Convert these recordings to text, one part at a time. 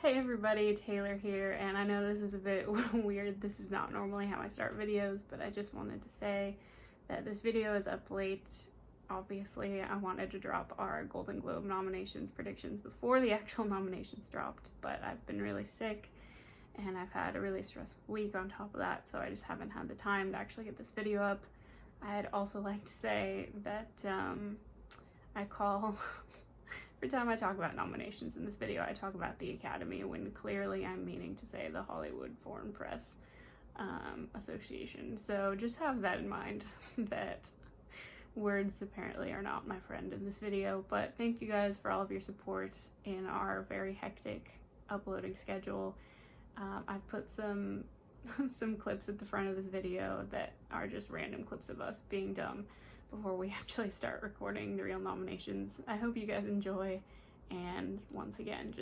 Hey everybody, Taylor here, and I know this is a bit weird. This is not normally how I start videos, but I just wanted to say that this video is up late. Obviously, I wanted to drop our Golden Globe nominations predictions before the actual nominations dropped, but I've been really sick and I've had a really stressful week on top of that, so I just haven't had the time to actually get this video up. I'd also like to say that I call... Every time I talk about nominations in this video, I talk about the Academy, when clearly I'm meaning to say the Hollywood Foreign Press Association. So just have that in mind, that words apparently are not my friend in this video. But thank you guys for all of your support in our very hectic uploading schedule. I've put some clips at the front of this video that are just random clips of us being dumb before we actually start recording the real nominations. I hope you guys enjoy, and once again,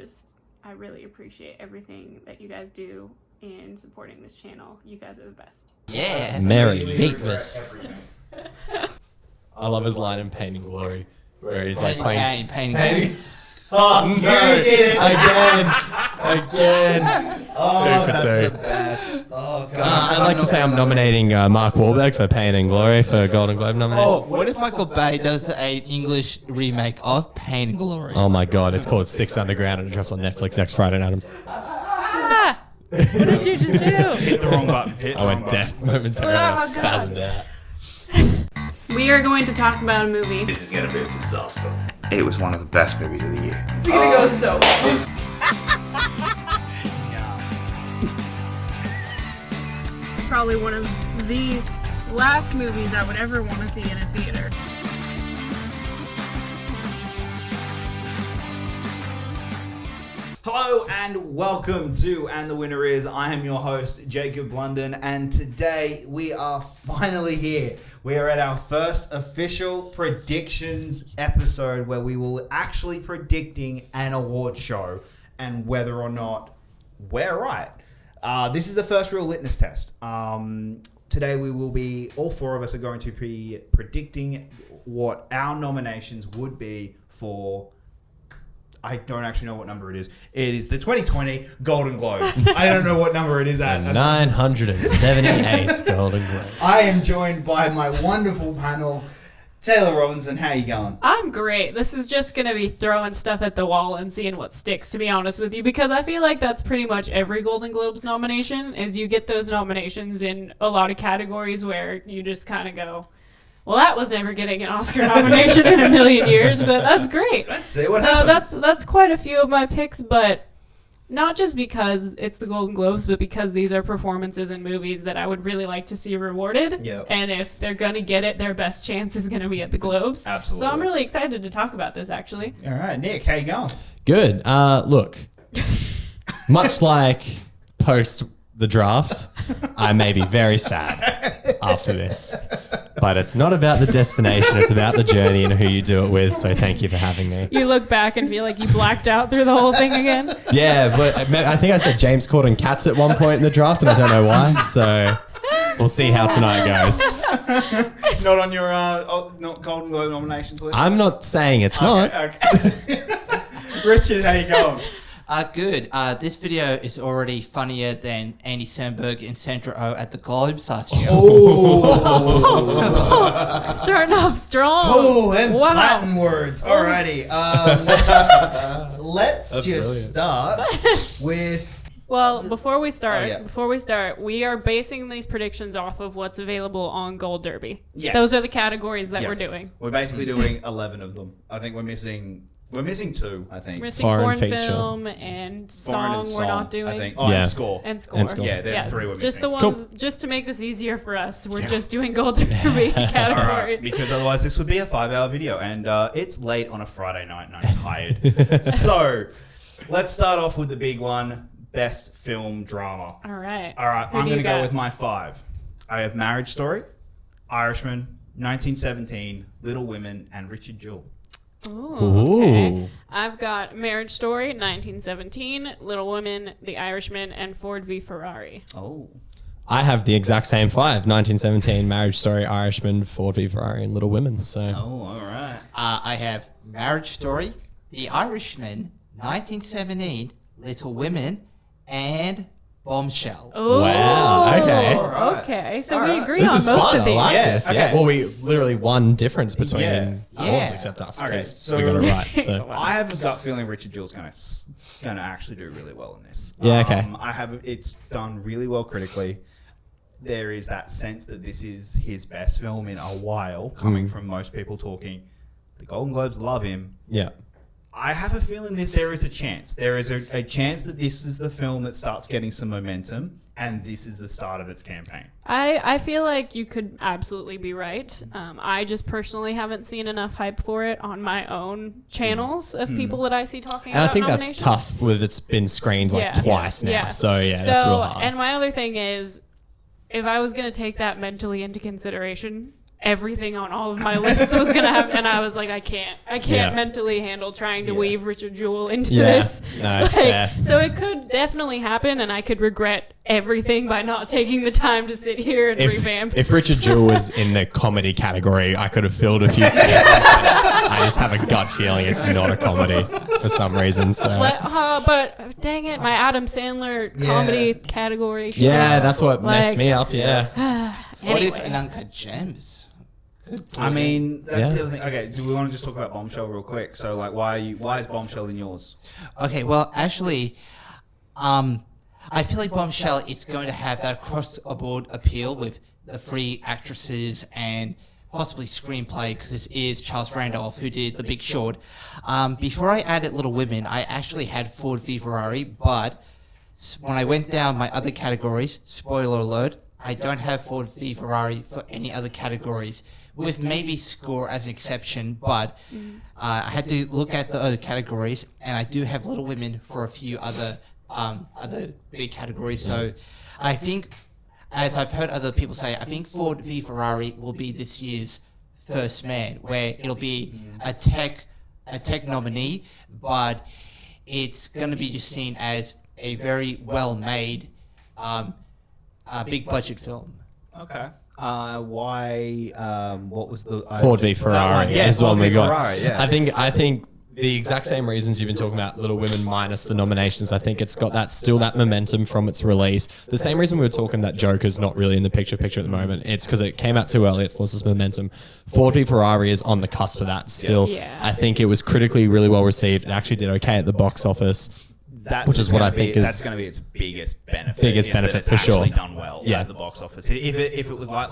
I really appreciate everything that you guys do in supporting this channel. You guys are the best. Yeah, Merry Meatmas. I love his line in Pain and Glory, where he's like painting. Oh no! You did it again. Oh, 2 for 2. The best. Oh god! I'd like to say I'm nominating Mark Wahlberg for Pain and Glory for Golden Globe nomination. Oh, what if Michael Bay does an English remake of Pain and Glory? Oh my god! It's called Six Underground and it drops on Netflix next Friday night. Ah! What did you just do? Hit the wrong button. I went deaf momentarily. I spasmed out. We are going to talk about a movie. This is gonna be a disaster. It was one of the best movies of the year. It's gonna go so well. Probably one of the last movies I would ever want to see in a theater. Hello and welcome to And the Winner Is. I am your host, Jacob London, and today we are finally here. We are at our first official predictions episode where we will actually predicting an award show and whether or not we're right. This is the first real litmus test. Today we will be, all four of us are going to be predicting what our nominations would be for... I don't actually know what number it is. It is the 2020 Golden Globes. I don't know what number it is at. The 978th Golden Globe. I am joined by my wonderful panel. Taylor Robinson, how you going? I'm great. This is just going to be throwing stuff at the wall and seeing what sticks, to be honest with you, because I feel like that's pretty much every Golden Globes nomination, is you get those nominations in a lot of categories where you just kind of go, well, that was never getting an Oscar nomination in a million years, but that's great. Let's see what happens. That's quite a few of my picks, but not just because it's the Golden Globes, but because these are performances in movies that I would really like to see rewarded. Yep. And if they're going to get it, their best chance is going to be at the Globes. Absolutely. So I'm really excited to talk about this, actually. All right, Nick, how you going? Good. Look, much like post the draft, I may be very sad after this. But it's not about the destination, it's about the journey and who you do it with, so thank you for having me. You look back and feel like you blacked out through the whole thing again? Yeah, but I think I said James Corden cats at one point in the draft, and I don't know why, so we'll see how tonight goes. Not on your not Golden Globe nominations list? I'm not saying it's not. Okay. Richard, how you going? Good. This video is already funnier than Andy Samberg in Sandra Oh at the Globes last year. Oh, Starting off strong. oh, them Wow. Latin words. Alrighty. Let's That's just start with... Well, before we start, Oh, yeah. we are basing these predictions off of what's available on Gold Derby. Yes. Those are the categories that Yes. we're doing. We're basically doing 11 of them. I think we're missing 2, I think. We're missing Foreign foreign feature. film and Foreign song and we're not song, doing. I think. Oh, Yeah. and score. And score. And score. Yeah, they're the 3 we're Just missing. the ones, just to make this easier for us, we're Yeah. just doing Gold Derby All right, categories. because otherwise this would be a 5-hour video, and it's late on a Friday night and I'm tired. So, let's start off with the big one, Best Film Drama. All right. All right, Who I'm do going to you go got? with my 5. I have Marriage Story, Irishman, 1917, Little Women, and Richard Jewell. Ooh, okay. Ooh. I've got Marriage Story, 1917, Little Women, The Irishman, and Ford v Ferrari. Oh. I have the exact same 5. 1917, Marriage Story, Irishman, Ford v Ferrari, and Little Women. So Oh, all right. I have Marriage Story, The Irishman, 1917, Little Women, and Bombshell. Oh, Wow, okay. Alright. Okay, so we Alright. agree This on is most fun. of I these. like Yeah, this. okay. Yeah. Well, we literally one difference between Yeah. all Yeah. except us. Okay, 'cause so- we got it right. So I have a gut feeling Richard Jewell's gonna actually do really well in this. Yeah, okay. It's done really well critically. There is that sense that this is his best film in a while, coming from most people talking. The Golden Globes love him. yeah. I have a feeling there is a chance. There is a chance that this is the film that starts getting some momentum, and this is the start of its campaign. I feel like you could absolutely be right. I just personally haven't seen enough hype for it on my own channels of people that I see talking And about I think that's nominations. tough with it's been screened like Yeah. twice now. Yeah. So yeah, that's real hard. And my other thing is, if I was going to take that mentally into consideration, everything on all of my lists was going to have, and I was like, I can't Yeah. mentally handle trying to Yeah. weave Richard Jewell into Yeah. this. No, fair. So it could definitely happen, and I could regret everything by not taking the time to sit here and revamp. If Richard Jewell was in the comedy category, I could have filled a few spaces. But I just have a gut feeling it's not a comedy for some reason. So But dang it, my Adam Sandler comedy category. yeah, that's what messed Like- me up. Yeah. What if Anyway. an Uncut Gems? I mean, that's Yeah. the other thing. Okay, do we want to just talk about Bombshell real quick? So, like, why is Bombshell in yours? Okay, well, actually, I feel like Bombshell is going to have that across-the-board appeal with the three actresses and possibly screenplay, because this is Charles Randolph who did The Big Short. Before I added Little Women, I actually had Ford v Ferrari, but when I went down my other categories, spoiler alert, I don't have Ford v Ferrari for any other categories, with maybe score as an exception, but I had to look at the other categories, and I do have Little Women for a few other big categories. So I think, as I've heard other people say, I think Ford v Ferrari will be this year's First Man, where it'll be a tech nominee, but it's going to be just seen as a very well-made, big budget film. Okay. Why? What was the Ford v Ferrari yeah, is the one Ford we v got. Ferrari, yeah. I think the exact same reasons you've been talking about Little Women minus the nominations. I think it's got that momentum from its release. The same reason we were talking that Joker's not really in the picture at the moment. It's because it came out too early. It's lost its momentum. Ford v Ferrari is on the cusp of that still. Yeah. I think it was critically really well received. It actually did okay at the box office. Which is what I think is- that's going to be its biggest benefit. Biggest is that benefit it's for sure. actually done well Yeah. at the box office. If it was like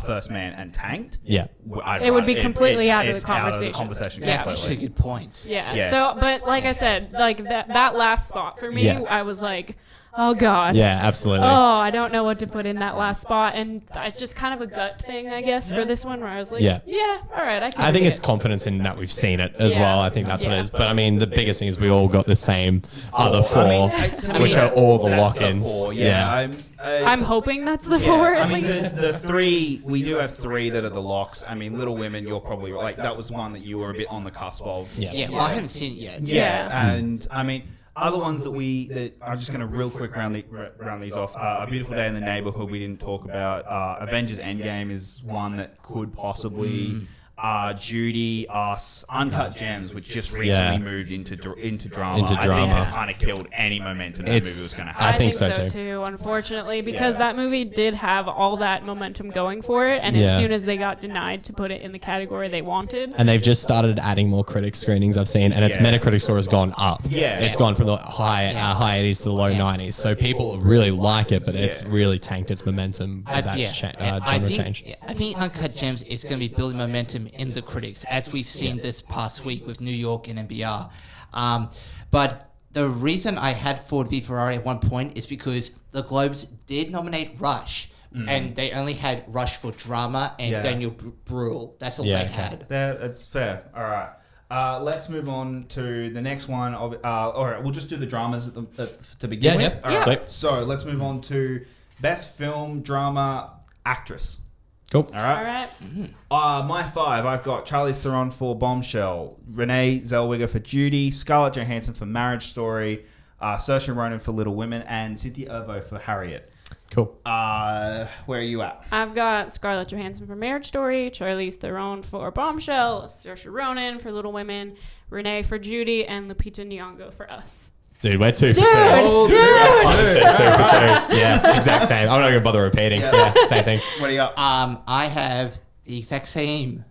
First Man and tanked, Yeah. I'd It would be rather- completely out of the it's out conversation. That's completely. actually a good point. Yeah. Yeah. So, but like I said, like that last spot for me, Yeah. I was like, oh god. Yeah, absolutely. Oh, I don't know what to put in that last spot, and it's just kind of a gut thing, I guess, for this one, where I was like, Yeah. all right, I can. I think see it's it. confidence in that we've seen it as Yeah. well. I think that's what it Yeah. is. But I mean, the biggest thing is we all got the same other four, I mean, to me, which are that's- all the that's lock-ins. four, Yeah. I'm hoping that's the Yeah, four. I at mean, least. the three, we do have three that are the locks. I mean, Little Women, you're probably like, that was one that you were a bit on the cusp of. Yeah, well, I haven't seen it yet. Yeah, and I mean, other ones that I'm just going to real quick round these off. A Beautiful Day in the Neighborhood we didn't talk about. Avengers Endgame is one that could possibly. Judy, Us, Uncut Gems, which just recently moved into drama. Into I drama. think it's kind of killed any momentum that movie was going to I have. think so too. Unfortunately, because Yeah. that movie did have all that momentum going for it, and Yeah. as soon as they got denied to put it in the category they wanted, And they've just started adding more critic screenings I've seen, and its Yeah. Metacritic score has gone up. Yeah. It's gone from the high 80s to the low 90s. So people really like it, but it's Yeah. really tanked its momentum with that genre change. I think Uncut Gems is going to be building momentum in the critics, as we've seen this past week with New York and NBR. But the reason I had Ford v Ferrari at one point is because the Globes did nominate Rush, and they only had Rush for drama and Yeah. Daniel Bruhl. That's all Yeah, they okay. had. That's fair. All right. Let's move on to the next one. All right, we'll just do the dramas to begin Yeah, with. yeah. All right. Sweet. So let's move on to Best Film Drama Actress. Cool. All right. all right. My five, I've got Charlize Theron for Bombshell, Renee Zellweger for Judy, Scarlett Johansson for Marriage Story, Saoirse Ronan for Little Women, and Cynthia Erivo for Harriet. Cool. Where are you at? I've got Scarlett Johansson for Marriage Story, Charlize Theron for Bombshell, Saoirse Ronan for Little Women, Renee for Judy, and Lupita Nyong'o for Us. Dude, we're 2 for 2. Oh, Dude. 2 for 2. Yeah, exact same. I'm not going to bother repeating. Yeah, same things. What do you got? I have the exact same.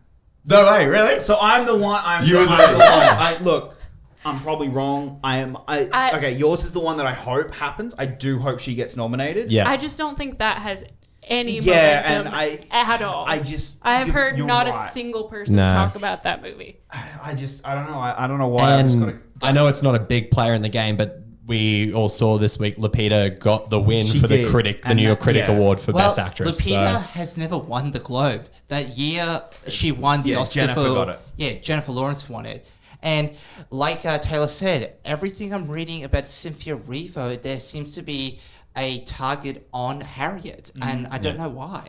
No way, really? So I'm the one. You're the one. Look, I'm probably wrong. Okay, yours is the one that I hope happens. I do hope she gets nominated. Yeah. I just don't think that has any Yeah, momentum and at all. I have heard you're not a right. single person No. talk about that movie. I don't know. I don't know why. I'm just And gonna, I know it's not a big player in the game, but we all saw this week Lupita got the win She for the did. Critic, the And New York that- Critic yeah. Award for Well, Best Actress. Lupita So. has never won the Globe. That year, she won the Yeah, Oscar Jennifer for... got it. Yeah, Jennifer Lawrence won it. And like Taylor said, everything I'm reading about Cynthia Erivo, there seems to be a target on Harriet. And I don't know why.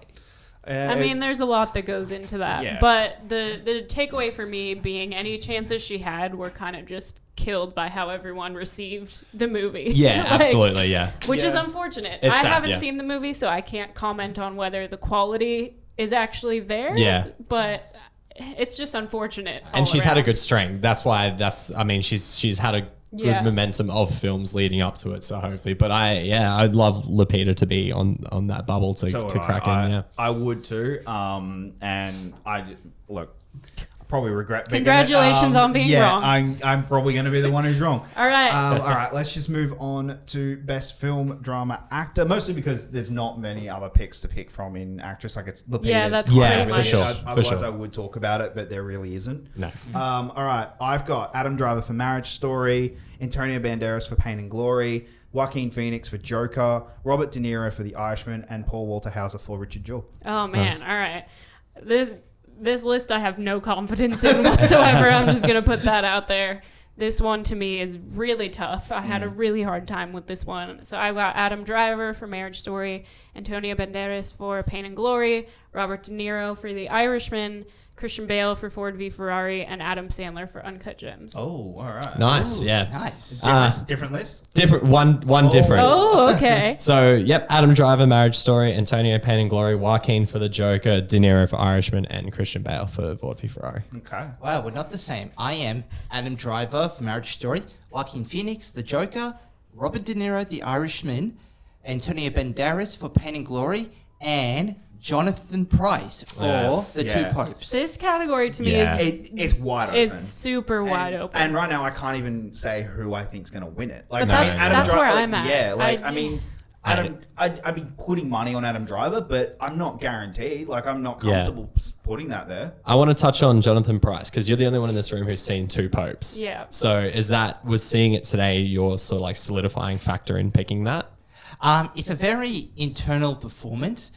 I mean, there's a lot that goes into that. Yeah. But the takeaway for me being any chances she had were kind of just killed by how everyone received the movie. Yeah, Like, absolutely. Yeah. Which is Yeah. unfortunate. It's I sad, haven't yeah. seen the movie, so I can't comment on whether the quality is actually there. Yeah. But it's just unfortunate. And all she's had a around. good string. That's why she's had a good Yeah. momentum of films leading up to it. So hopefully, but I'd love Lupita to be on that bubble to crack in. Yeah. I would too. And look, I probably regret. picking it. Congratulations on being wrong. I'm probably going to be the one who's wrong. All right. All right, let's just move on to Best Film Drama Actor. Mostly because there's not many other picks to pick from in actress. Like it's Lupita's. Yeah, that's Yeah, pretty for much. sure. Otherwise, For sure. I would talk about it, but there really isn't. No. All right, I've got Adam Driver for Marriage Story, Antonio Banderas for Pain and Glory, Joaquin Phoenix for Joker, Robert De Niro for The Irishman, and Paul Walter Hauser for Richard Jewell. Oh man, Nice. all right. This list I have no confidence in whatsoever. I'm just gonna put that out there. This one to me is really tough. I had a really hard time with this one. So I've got Adam Driver for Marriage Story, Antonio Banderas for Pain and Glory, Robert De Niro for The Irishman, Christian Bale for Ford v Ferrari, and Adam Sandler for Uncut Gems. Oh, all right. Nice. Ooh, Yeah. Nice. Different list? Different one difference. Oh, okay. So, yep, Adam Driver, Marriage Story, Antonio Pain and Glory, Joaquin for the Joker, De Niro for Irishman, and Christian Bale for Ford v Ferrari. Okay. Wow, we're not the same. I am Adam Driver for Marriage Story, Joaquin Phoenix, The Joker, Robert De Niro, The Irishman, Antonio Banderas for Pain and Glory, and Jonathan Price for The Yeah. Two Popes. This category to me Yeah. It's wide open. is super wide open. And right now, I can't even say who I think's going to win it. Like, But that's Driver- where I'm at. Yeah, I mean, I'd be putting money on Adam Driver, but I'm not guaranteed. Like, I'm not Yeah. comfortable putting that there. I want to touch on Jonathan Price because you're the only one in this room who's seen Two Popes. Yeah. So, was seeing it today your sort of like solidifying factor in picking that? It's a very internal performance.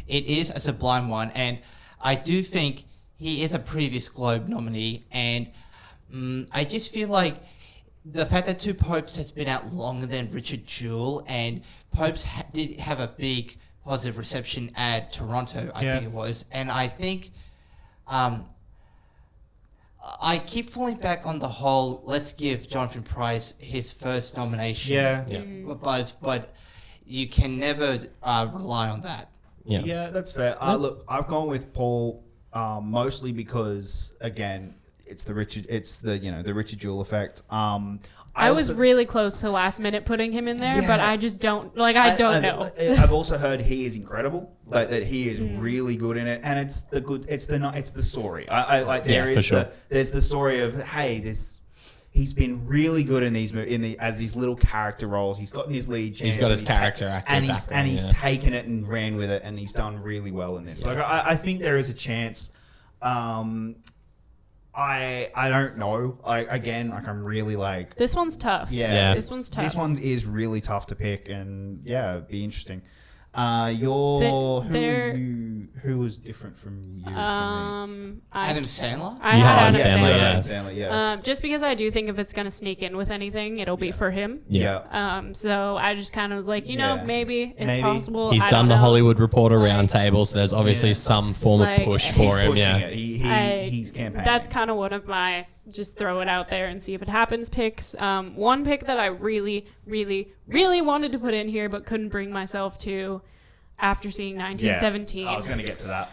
It is a sublime one, and I do think he is a previous Globe nominee, and I just feel like the fact that Two Popes has been out longer than Richard Jewell, and Popes did have a big positive reception at Toronto, I think it was, and I think I keep falling back on the whole, let's give Jonathan Price his first nomination. Yeah. But you can never rely on that. Yeah. Yeah, that's fair. Look, I've gone with Paul mostly because, again, it's the Richard Jewell effect. I was also- really close to last minute putting him in there, but Yeah. I just don't I don't know. I've also heard he is incredible, like that he is really good in it, and it's the story. I like Yeah, there for is sure. there's the story of he's been really good in these as these little character roles. He's gotten his lead chance. He's got his and character actor and background, he's yeah. taken it and ran with it, and he's done really well in this. Like I think there is a chance. I don't know. I'm really like. This one's tough. Yeah. This one's tough. This one is really tough to pick, and it'd be interesting. Who was different from you? Adam Sandler? I You had had Adam Adam Sandler. Sandler, yeah. Just because I do think if it's gonna sneak in with anything, it'll be for him. Yeah. So I just kind of was like, maybe it's Maybe. possible. He's I done don't the know. Hollywood Reporter Like- roundtable, so there's obviously some form of Like, push he's for him. pushing Yeah. it. He's campaigning. That's kind of one of my just throw it out there and see if it happens picks. One pick that I really, really, really wanted to put in here but couldn't bring myself to after seeing 1917. I was going to get to that.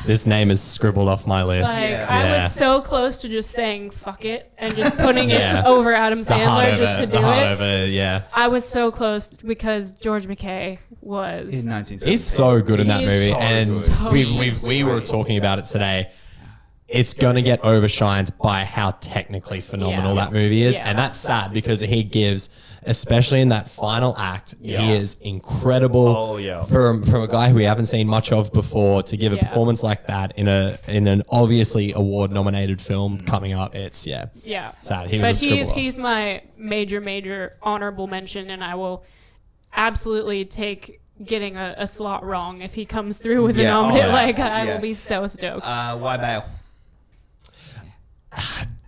This name is scribbled off my list. Like, Yeah. I was so close to just saying fuck it and just putting Yeah. it over Adam The heart Sandler of just to it, do the heart it. of it, yeah. I was so close because George McKay was. In 1970. He's so good in that He's movie, so and good. we were talking about it today. It's gonna get overshined by how technically phenomenal Yeah. that movie is, Yeah. and that's sad because he gives, especially in that final act, Yeah. he is incredible. Oh, yeah. From a guy who we haven't seen much of before to give a Yeah. performance like that in an obviously award nominated film coming up. It's Yeah. sad. He was But a scribble. he's my major honorable mention, and I will absolutely take getting a slot wrong if he comes through with Yeah, a nominate. oh, Like, I yeah. will be so stoked. Why Bale?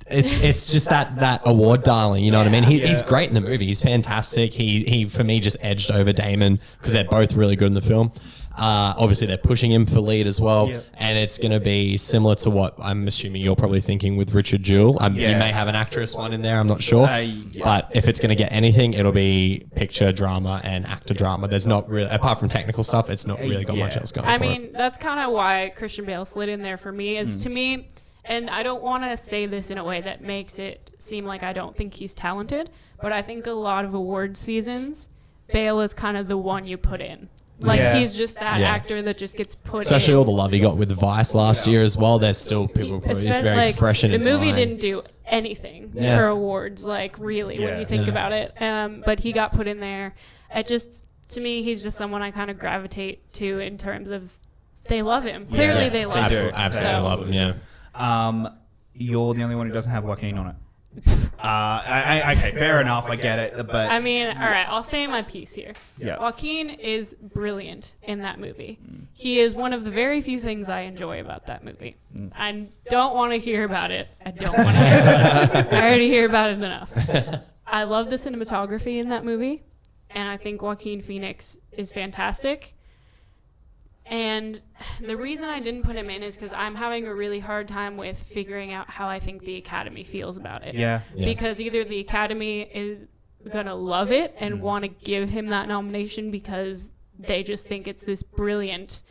It's just that award darling, you know what I mean? He's Yeah. great in the movie. He's fantastic. He for me just edged over Damon because they're both really good in the film. Obviously, they're pushing him for lead as well, Yeah. and it's going to be similar to what I'm assuming you're probably thinking with Richard Jewell. You Yeah. may have an actress one in there. I'm not sure, Yeah. but if it's going to get anything, it'll be picture drama and actor drama. There's not really, apart from technical stuff, it's not really got much Yeah. else going I for mean, it. that's kind of why Christian Bale slid in there for me. Is to me, and I don't want to say this in a way that makes it seem like I don't think he's talented, but I think a lot of award seasons, Bale is kind of the one you put in. Like, Yeah. he's just that Yeah. actor that just gets put Especially in. all the love he got with Vice last year as well. There's still people probably, it's very Like, fresh in the his movie mind. didn't do anything Yeah. for awards, like, really, Yeah. when you think Yeah. about it. But he got put in there. It just, to me, he's just someone I kind of gravitate to in terms of they love him. Clearly, they love him. Absolutely, absolutely So- love him. Yeah. You're the only one who doesn't have Joaquin on it. Okay, fair enough. I get it, but I mean, all right, I'll say my piece here. Yeah. Joaquin is brilliant in that movie. He is one of the very few things I enjoy about that movie. I don't want to hear about it. I don't want to hear about it. I already hear about it enough. I love the cinematography in that movie, and I think Joaquin Phoenix is fantastic. And the reason I didn't put him in is because I'm having a really hard time with figuring out how I think the Academy feels about it. yeah. Yeah. Because either the Academy is gonna love it and want to give him that nomination because they just think it's this brilliant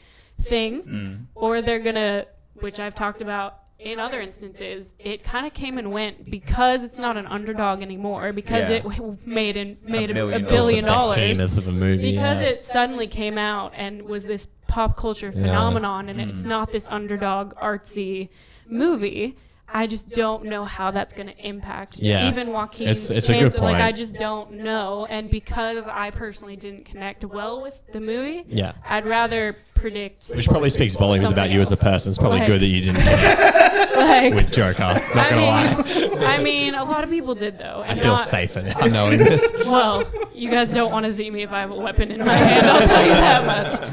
thing, or they're gonna, which I've talked about in other instances, it kind of came and went because it's not an underdog anymore, because Yeah. it made a billion billion dollars. dollars, Behemoth of a movie. because yeah. it suddenly came out and was this pop culture phenomenon, and it's not this underdog artsy movie. I just don't know how that's going to impact Yeah. even Joaquin's It's a good chances. Like, point. I just don't know. And because I personally didn't connect well with the movie, Yeah. I'd rather predict. Which probably speaks volumes about something you as a else. person. It's probably Like- good that you didn't connect Like, with Joker. Not gonna lie. I mean, a lot of people did though. I And feel not- safer now knowing this. Well, you guys don't want to see me if I have a weapon in my hand. I'll tell you that much.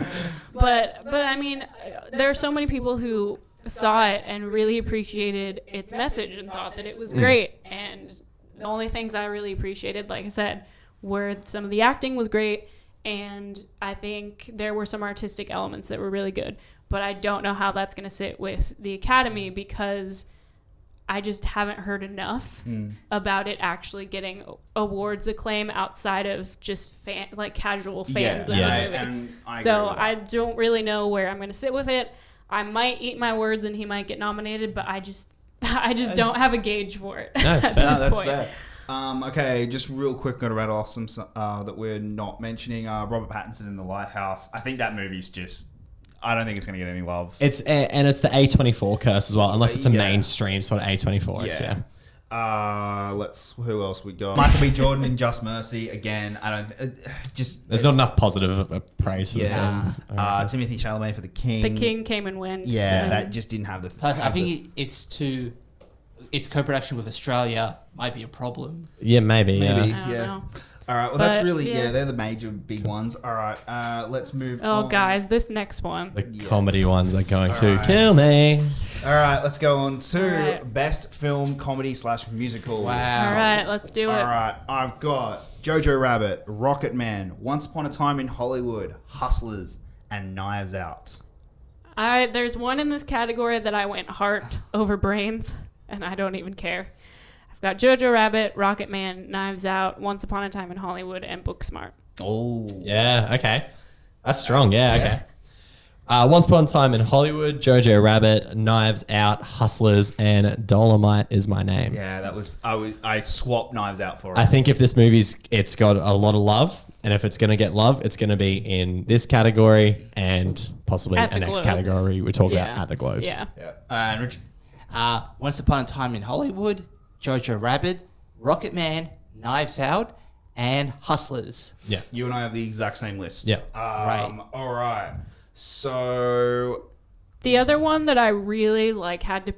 But I mean, there are so many people who saw it and really appreciated its message and thought that it was great. And the only things I really appreciated, like I said, were some of the acting was great, and I think there were some artistic elements that were really good. But I don't know how that's going to sit with the Academy, because I just haven't heard enough about it actually getting awards acclaim outside of just casual fans of Yeah. the movie. And I So agree with I that. don't really know where I'm going to sit with it. I might eat my words and he might get nominated, but I just don't have a gauge for it No, it's at fair. this that's point. fair. Okay, just real quick, going to rattle off some that we're not mentioning. Robert Pattinson in The Lighthouse. I think that movie's just. I don't think it's going to get any love. It's the A24 curse as well, unless it's a Yeah. mainstream sort of A24. It's, yeah. Who else we got? Michael B. Jordan in Just Mercy again. I don't just. There's not enough positive praise for the Yeah. film. Timothy Chalamet for The King. The King came and went. Yeah, and that just didn't have the. Plus, I have the- think its co-production with Australia might be a problem. Yeah, maybe. Maybe. I don't Yeah. know. All right. Well, that's But, really yeah. they're the major big ones. All right. Let's move. Oh, on. guys, this next one. The comedy ones are going to Alright. kill me. All right. Let's go on to Alright. best film comedy / musical. Wow. All right, let's do All it. right. I've got Jojo Rabbit, Rocket Man, Once Upon a Time in Hollywood, Hustlers, and Knives Out. There's one in this category that I went heart over brains, and I don't even care. I've got Jojo Rabbit, Rocket Man, Knives Out, Once Upon a Time in Hollywood, and Booksmart. Oh. Yeah, okay. That's strong. Yeah, okay. Once Upon a Time in Hollywood, Jojo Rabbit, Knives Out, Hustlers, and Dolomite is my name. Yeah, that was I swapped Knives Out for it. I think if this it's got a lot of love, and if it's going to get love, it's going to be in this category and possibly At the the next Globes. category we talk about Yeah. at the Globes. Yeah. Yeah. And Rich. Once Upon a Time in Hollywood, Jojo Rabbit, Rocket Man, Knives Out, and Hustlers. Yeah. You and I have the exact same list. Yeah. Right. All right. So The other one that I really had to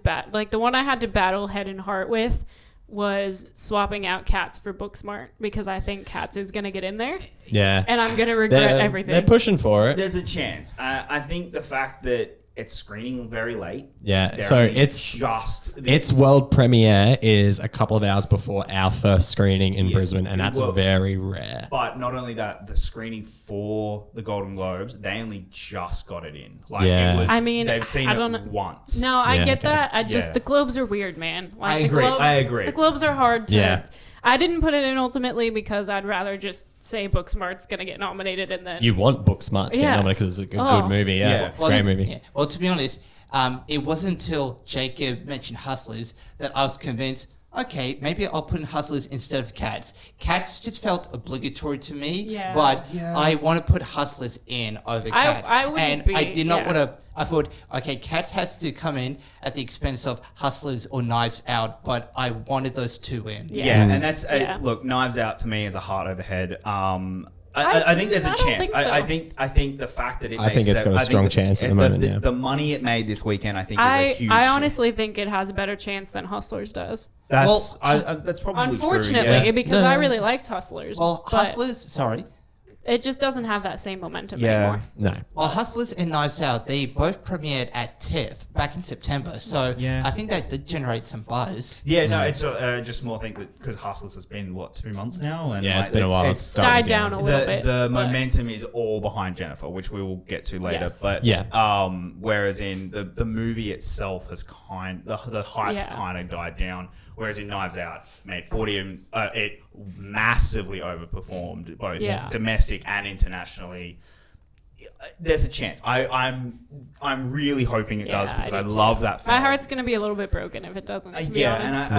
the one I had to battle head and heart with was swapping out Cats for Booksmart because I think Cats is gonna get in there Yeah. and I'm gonna regret everything. They're pushing for it. there's a chance. I think the fact that it's screening very late. Yeah. So very it's just its world premiere is a couple of hours before our first screening in Yeah. Brisbane, and that's Well- very rare. But not only that, the screening for the Golden Globes, they only just got it in. Yeah. It was, I mean, they've seen I don't it know. once. No, I Yeah, get okay. that. I just Yeah. the Globes are weird, man. I The agree. Globes, I agree. The Globes are hard to. Yeah. I didn't put it in ultimately because I'd rather just say Booksmart's gonna get nominated and then. You want Booksmart to get Yeah. nominated because it's a good, Oh. good movie. Yeah. Yeah. It's a great movie. Yeah. Well, to be honest, it wasn't until Jacob mentioned Hustlers that I was convinced, okay, maybe I'll put in Hustlers instead of Cats. Cats just felt obligatory to me, Yeah. but Yeah. I want to put Hustlers in over Cats. I wouldn't and be- I did not yeah. want to, I thought, okay, Cats has to come in at the expense of Hustlers or Knives Out, but I wanted those two in. Yeah, and that's Yeah. look. Knives Out to me is a heart over head. I think there's a I don't chance. think I so. think the fact that it. I made think it's got a strong chance at the moment, yeah. The money it made this weekend, I think, is a huge. I honestly think it has a better chance than Hustlers does. that's Well, that's probably Unfortunately, true. Yeah. because No. I really liked Hustlers. Well, but Hustlers, sorry. it just doesn't have that same momentum Yeah. anymore. No. Well, Hustlers and Knives Out, they both premiered at TIFF back in September, so Yeah. I think that did generate some buzz. Yeah, no, it's just more think that because Hustlers has been 2 months now, and Yeah, it's been a while. It's Died starting down a little bit. the but- momentum is all behind Jennifer, which we will get to later. Yes. But Yeah. whereas in the movie itself has the hype's Yeah. kind of died down. Whereas in Knives Out made 40 and it massively overperformed both Yeah. domestic and internationally. There's a chance. I'm really hoping it does Yeah, because I I do too. love that film. My heart's gonna be a little bit broken if it doesn't. To be Yeah, honest.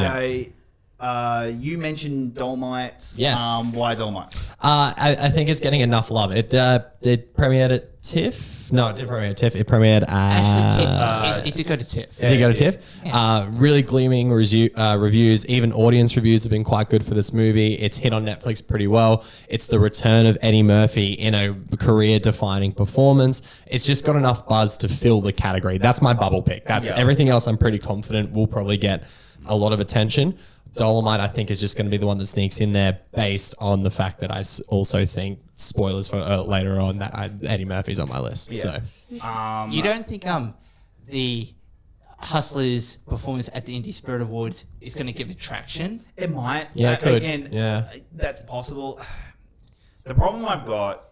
and you mentioned Dolmites. Yes. Why Dolmite? I think it's getting enough love. It premiered at TIFF. No, it didn't premiere at TIFF. It premiered Actually, at... it did go to TIFF. It did go to TIFF. Really gleaming reviews. Even audience reviews have been quite good for this movie. It's hit on Netflix pretty well. It's the return of Eddie Murphy in a career-defining performance. It's just got enough buzz to fill the category. That's my bubble pick. That's everything else. I'm pretty confident will probably get a lot of attention. Dolomite, I think, is just going to be the one that sneaks in there based on the fact that I also think, spoilers for later on, that Eddie Murphy's on my list. So You don't think the Hustlers performance at the Indie Spirit Awards is going to give it traction? It might. Yeah, it could. Again, Yeah. that's possible. The problem I've got,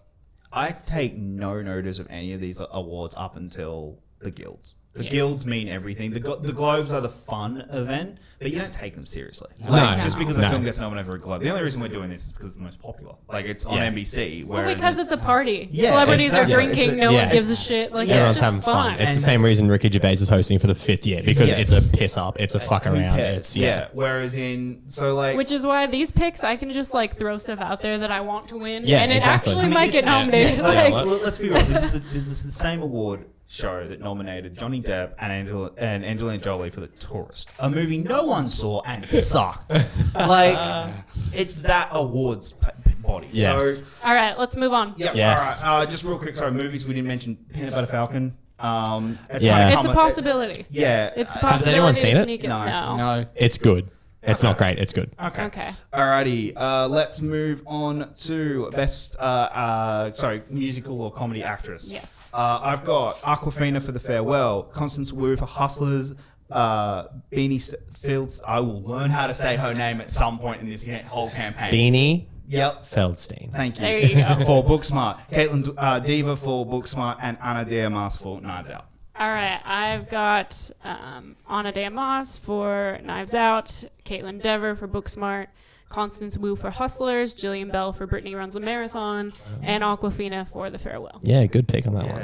I take no notice of any of these awards up until the guilds. The guilds mean everything. The Globes are the fun event, but you don't take them seriously. Just because a film gets nominated for a Globe. The only reason we're doing this is because it's the most popular. Like, it's on NBC. Well, Whereas because it's a party. Yeah, Celebrities exactly. are drinking. No yeah. one gives a shit. Like everyone's it's just having fun. It's And- the same reason Ricky Gervais is hosting for the 5th year, because Yeah. it's a piss up. It's a fuck who around. cares? It's Whereas like Which is why these picks, I can just throw stuff out there that I want to win, Yeah, and it exactly. actually I mean, might get nominated. Like, Like, let's be real. This is the same award show that nominated Johnny Depp and Angelina Jolie for The Tourist, a movie no one saw and sucked. Like, it's that awards body. Yes. So, all right, let's move on. yeah. Yes. All right. Just real quick. Sorry, movies we didn't mention. Peanut Butter Falcon. It's Yeah. kinda It's a come- possibility. Yeah. It's a Has possibility. anyone seen to it? sneak No. No. It's good. It's not great. It's good. Okay. Okay. Alrighty. Let's move on to best musical or comedy actress. Yes. I've got Aquafina for The Farewell, Constance Wu for Hustlers, Beanie Fields. I will learn how to say her name at some point in this whole campaign. Beanie Yep. Feldstein. Thank you. There you go. For Booksmart. Caitlin Diva for Booksmart and Anna Diarmas for Knives Out. All right, I've got Anna de Armas for Knives Out, Caitlin Dever for Booksmart, Constance Wu for Hustlers, Jillian Bell for Brittany Runs a Marathon, and Aquafina for The Farewell. Yeah, good pick on that one.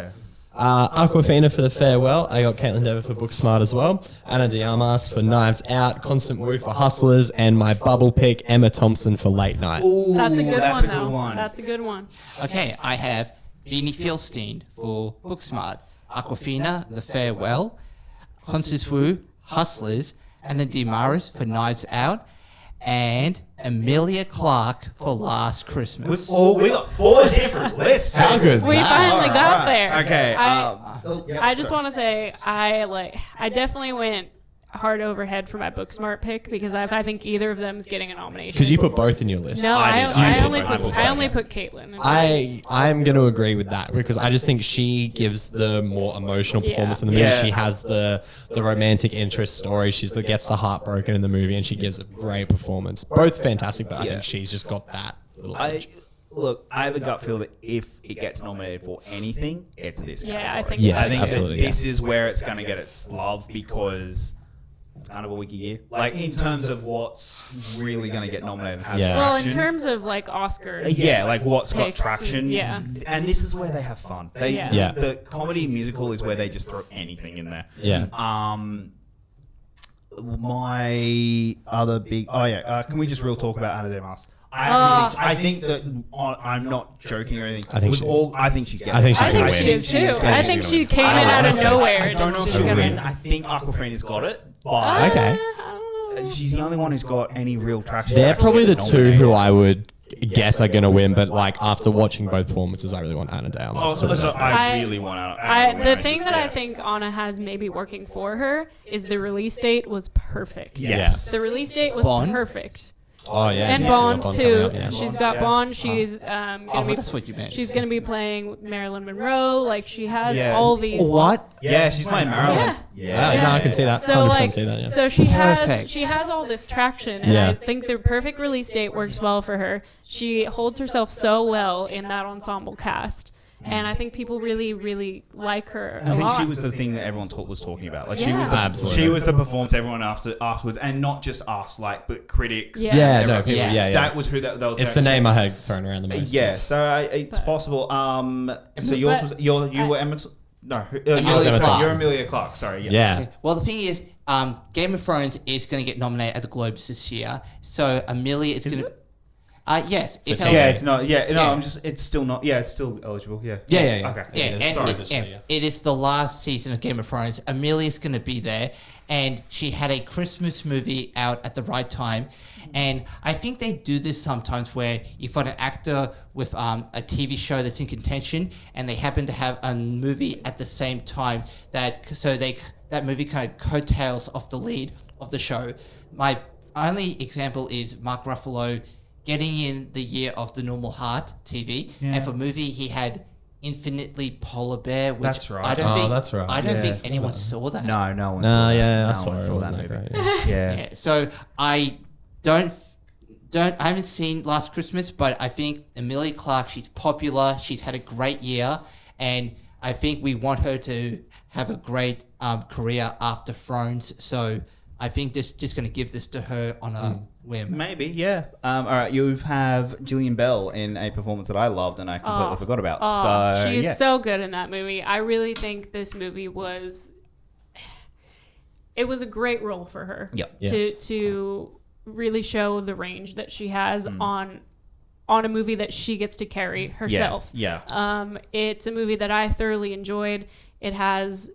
Aquafina for The Farewell. I got Caitlin Dever for Booksmart as well. Anna Diarmas for Knives Out. Constant Wu for Hustlers. And my bubble pick, Emma Thompson for Late Night. Ooh, That's a good that's one, a good though. one. That's a good one. Okay, I have Beanie Feldstein for Booksmart, Aquafina, The Farewell, Constance Wu, Hustlers, and then Demaris for Knives Out, and Amelia Clark for Last Christmas. We got 4 different lists. How good is We that? finally got Alright. there. Okay. I just want to say I definitely went heart over head for my Booksmart pick because I think either of them is getting a nomination. Because you put both in your list. No, I I only put both. put Caitlin. I'm going to agree with that because I just think she gives the more emotional performance in the movie. Yeah. She has the romantic interest story. She gets the heart broken in the movie, and she gives a great performance. Both fantastic, but I think she's just got that little edge. Look, I have a gut feel that if it gets nominated for anything, it's this. Yeah, I category. think Yes, I think absolutely, that this is where it's going to get its love because it's kind of a wiki year. Like in terms of what's really going to get nominated has Yeah. Well, in traction. terms of like Oscar. Yeah, like what's got picks, traction. yeah. And this is where they have fun. Yeah. The comedy musical is where they just throw anything in there. Yeah. My other big. Can we just real talk about Anna de Armas? I think that I'm not joking or anything. I think With she- all, I think she's getting. I think I she's think gonna she win. is too. gonna I win. think she came I in out of don't know. nowhere. I don't know if She's she'll gonna win. win. I think Aquafina's got it, but Okay. she's the only one who's got any real traction. They're Actually probably the getting two nominated. who I would guess are going to win, but like after watching both performances, I really want Anna de Armas to win. I really want Anna. The thing that I think Anna has maybe working for her is the release date was perfect. Yes. The release date was Bond? perfect. Oh yeah, And yeah, Bond she's got too. coming up, yeah. She's got Bond. She's Oh, gonna be. that's what you meant. She's gonna be playing Marilyn Monroe. Like she has Yeah. all these. What? Yeah, she's playing Marilyn. Yeah, no, I can see that. So 100% like, see that. Yeah. so she Perfect. has all this traction, and Yeah. I think the perfect release date works well for her. She holds herself so well in that ensemble cast, and I think people really, really like her a I think lot. she was the thing that everyone was talking about. Like she Yeah. was the, Absolutely. she was the performance everyone afterwards, and not just us, like but critics. Yeah. Yeah, and no, everyone. people, Yeah. yeah, yeah. That was who that was. It's the name I had thrown around the most. Yeah, so it's possible. So yours was you were Emma. No, Amelia Clark. You're Amelia Clark. Sorry. Yeah. Yeah. Well, the thing is, Game of Thrones is going to get nominated at the Globes this year. So Amelia is going to. Yes. It's For TV. Yeah, it's not. Yeah, no, Yeah. I'm just. It's still not. Yeah, it's still eligible. Yeah. Yeah. Okay. Yeah, and sorry, it, this yeah, way, yeah. it is the last season of Game of Thrones. Amelia's going to be there, and she had a Christmas movie out at the right time. And I think they do this sometimes where you've got an actor with a TV show that's in contention, and they happen to have a movie at the same time that movie kind of coattails off the lead of the show. My only example is Mark Ruffalo getting in the year of The Normal Heart TV, and for movie he had Infinitely Polar Bear, which That's right. I don't think that's right. I don't Yeah. think anyone saw that. No, no one. No, saw that. yeah, No I saw one it. It saw wasn't that that movie. great. Yeah. Yeah. Yeah, so I don't I haven't seen Last Christmas, but I think Amelia Clark, she's popular, she's had a great year, and I think we want her to have a great career after Thrones. So I think just going to give this to her on a whim. Maybe, yeah. All right, you have Gillian Bell in a performance that I loved and I completely forgot about. So she is yeah. so good in that movie. I really think this movie was. It was a great role for her. Yep. Yeah. To really show the range that she has on a movie that she gets to carry herself. Yeah. It's a movie that I thoroughly enjoyed. It has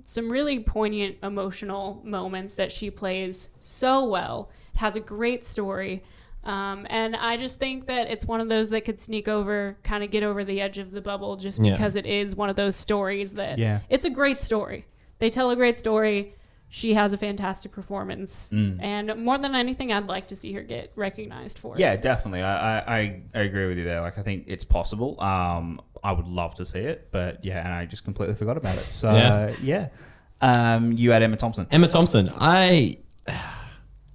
some really poignant emotional moments that she plays so well. It has a great story. And I just think that it's one of those that could sneak over, kind of get over the edge of the bubble just Yeah. because it is one of those stories that It's a great story. They tell a great story. She has a fantastic performance. And more than anything, I'd like to see her get recognized for it. Yeah, definitely. I agree with you there. Like, I think it's possible. I would love to see it, but yeah, and I just completely forgot about it. So yeah. You had Emma Thompson. Emma Thompson,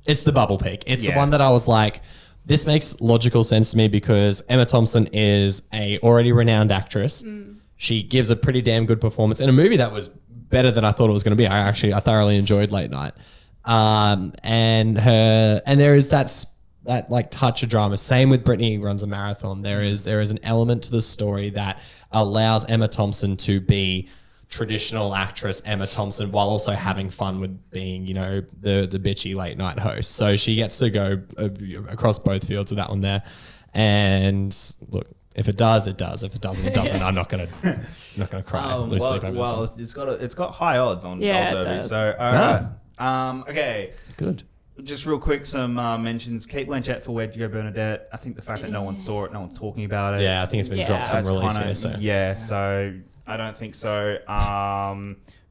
it's the bubble pick. It's the Yeah. one that I was like, this makes logical sense to me because Emma Thompson is a already renowned actress. She gives a pretty damn good performance in a movie that was better than I thought it was going to be. I thoroughly enjoyed Late Night. And there is that like touch of drama. Same with Brittany runs a marathon. There is an element to the story that allows Emma Thompson to be traditional actress Emma Thompson while also having fun with being, you know, the bitchy late night host. So she gets to go across both fields with that one there. And look, if it does, it does. If it doesn't, it doesn't. I'm not gonna cry. Lose sleep over this one. it's got high odds on Yeah, Gold it Derby. does. So all right. Okay. Good. Just real quick, some mentions. Kate Blanchett for Where Did You Go, Bernadette. I think the fact that no one saw it, no one's talking about it. Yeah, I think it's been Yeah. dropped from That's release kinda, here. So yeah, so I don't think so.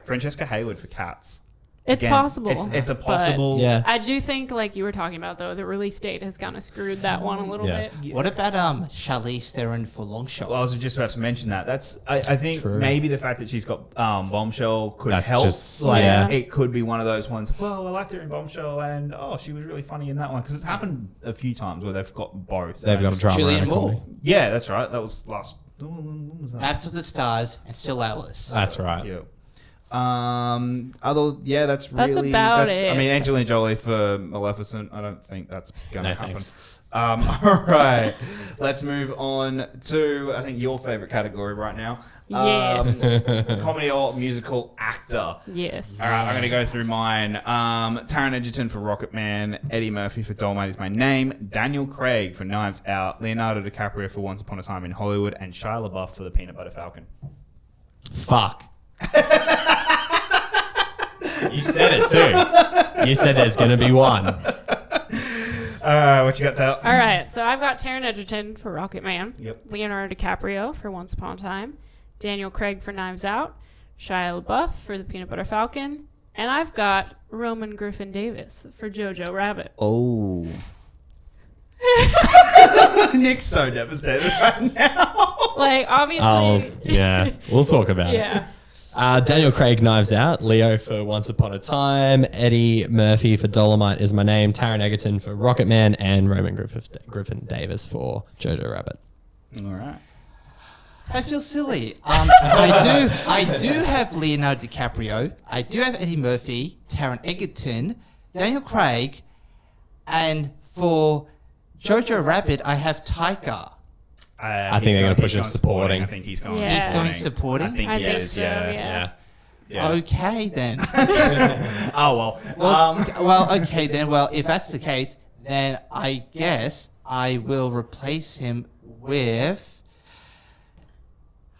Francesca Hayward for Cats. It's Again, possible. It's a but possible. yeah. I do think, like you were talking about, though, the release date has kind of screwed that one a little Yeah. bit. What about Charlize Theron for Long Shot? Well, I was just about to mention that. That's I think True. maybe the fact that she's got Bombshell could That's help. just- like yeah. it could be one of those ones. Well, I liked her in Bombshell, and she was really funny in that one because it's happened a few times where they've got both. They've got a drama Julianne and a comedy. Moore, Yeah, that's right. That was last. When was that? Maps of the Stars, and Still Alice. That's right. Yeah. That's really about it. I mean, Angelina Jolie for Maleficent. I don't think that's gonna No, happen. thanks. All right, let's move on to I think your favorite category right now. Yes. Comedy or musical actor. Yes. All right, I'm going to go through mine. Taron Egerton for Rocket Man, Eddie Murphy for Dolomite Is My Name, Daniel Craig for Knives Out, Leonardo DiCaprio for Once Upon a Time in Hollywood, and Shia LaBeouf for The Peanut Butter Falcon. Fuck. You said it too. You said there's going to be one. What you got, Tal? All right, so I've got Taron Egerton for Rocket Man, Yep. Leonardo DiCaprio for Once Upon a Time, Daniel Craig for Knives Out, Shia LaBeouf for The Peanut Butter Falcon, and I've got Roman Griffin Davis for Jojo Rabbit. Oh. Nick's so devastated right now. Like, obviously. Yeah, we'll talk about it. Yeah. Daniel Craig, Knives Out, Leo for Once Upon a Time, Eddie Murphy for Dolomite Is My Name, Taron Egerton for Rocket Man, and Roman Griffin Davis for Jojo Rabbit. All right. I feel silly. I do have Leonardo DiCaprio. I do have Eddie Murphy, Taron Egerton, Daniel Craig, and for Jojo Rabbit, I have Taika. I think they're going to push him supporting. I think he's going Yeah. He's going supporting? I think I he think is, so, yeah. yeah. Yeah. Okay then. Oh, well. Well, okay then. Well, if that's the case, then I guess I will replace him with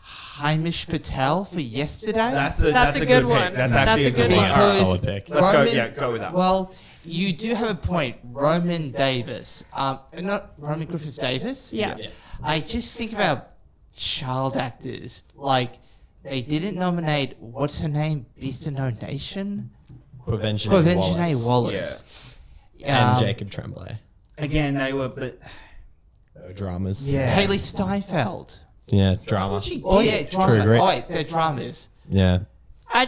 Hamish Patel for Yesterday. That's a That's a good good one. pick. That's That's actually a a good good one. one. That's a Because solid pick. Let's go. Roman- Yeah, go with that. Well, you do have a point. Roman Davis. Not Roman Griffith Davis. Yeah. I just think about child actors. Like, they didn't nominate, what's her name? Beast of No Nation? Quavenjane Wallace. and Jacob Tremblay. Again, they were, but No dramas. yeah. Haley Steinfeld. Yeah, drama. Oh, yeah, drama. True Grit. Oh, wait, they're dramas. Yeah. I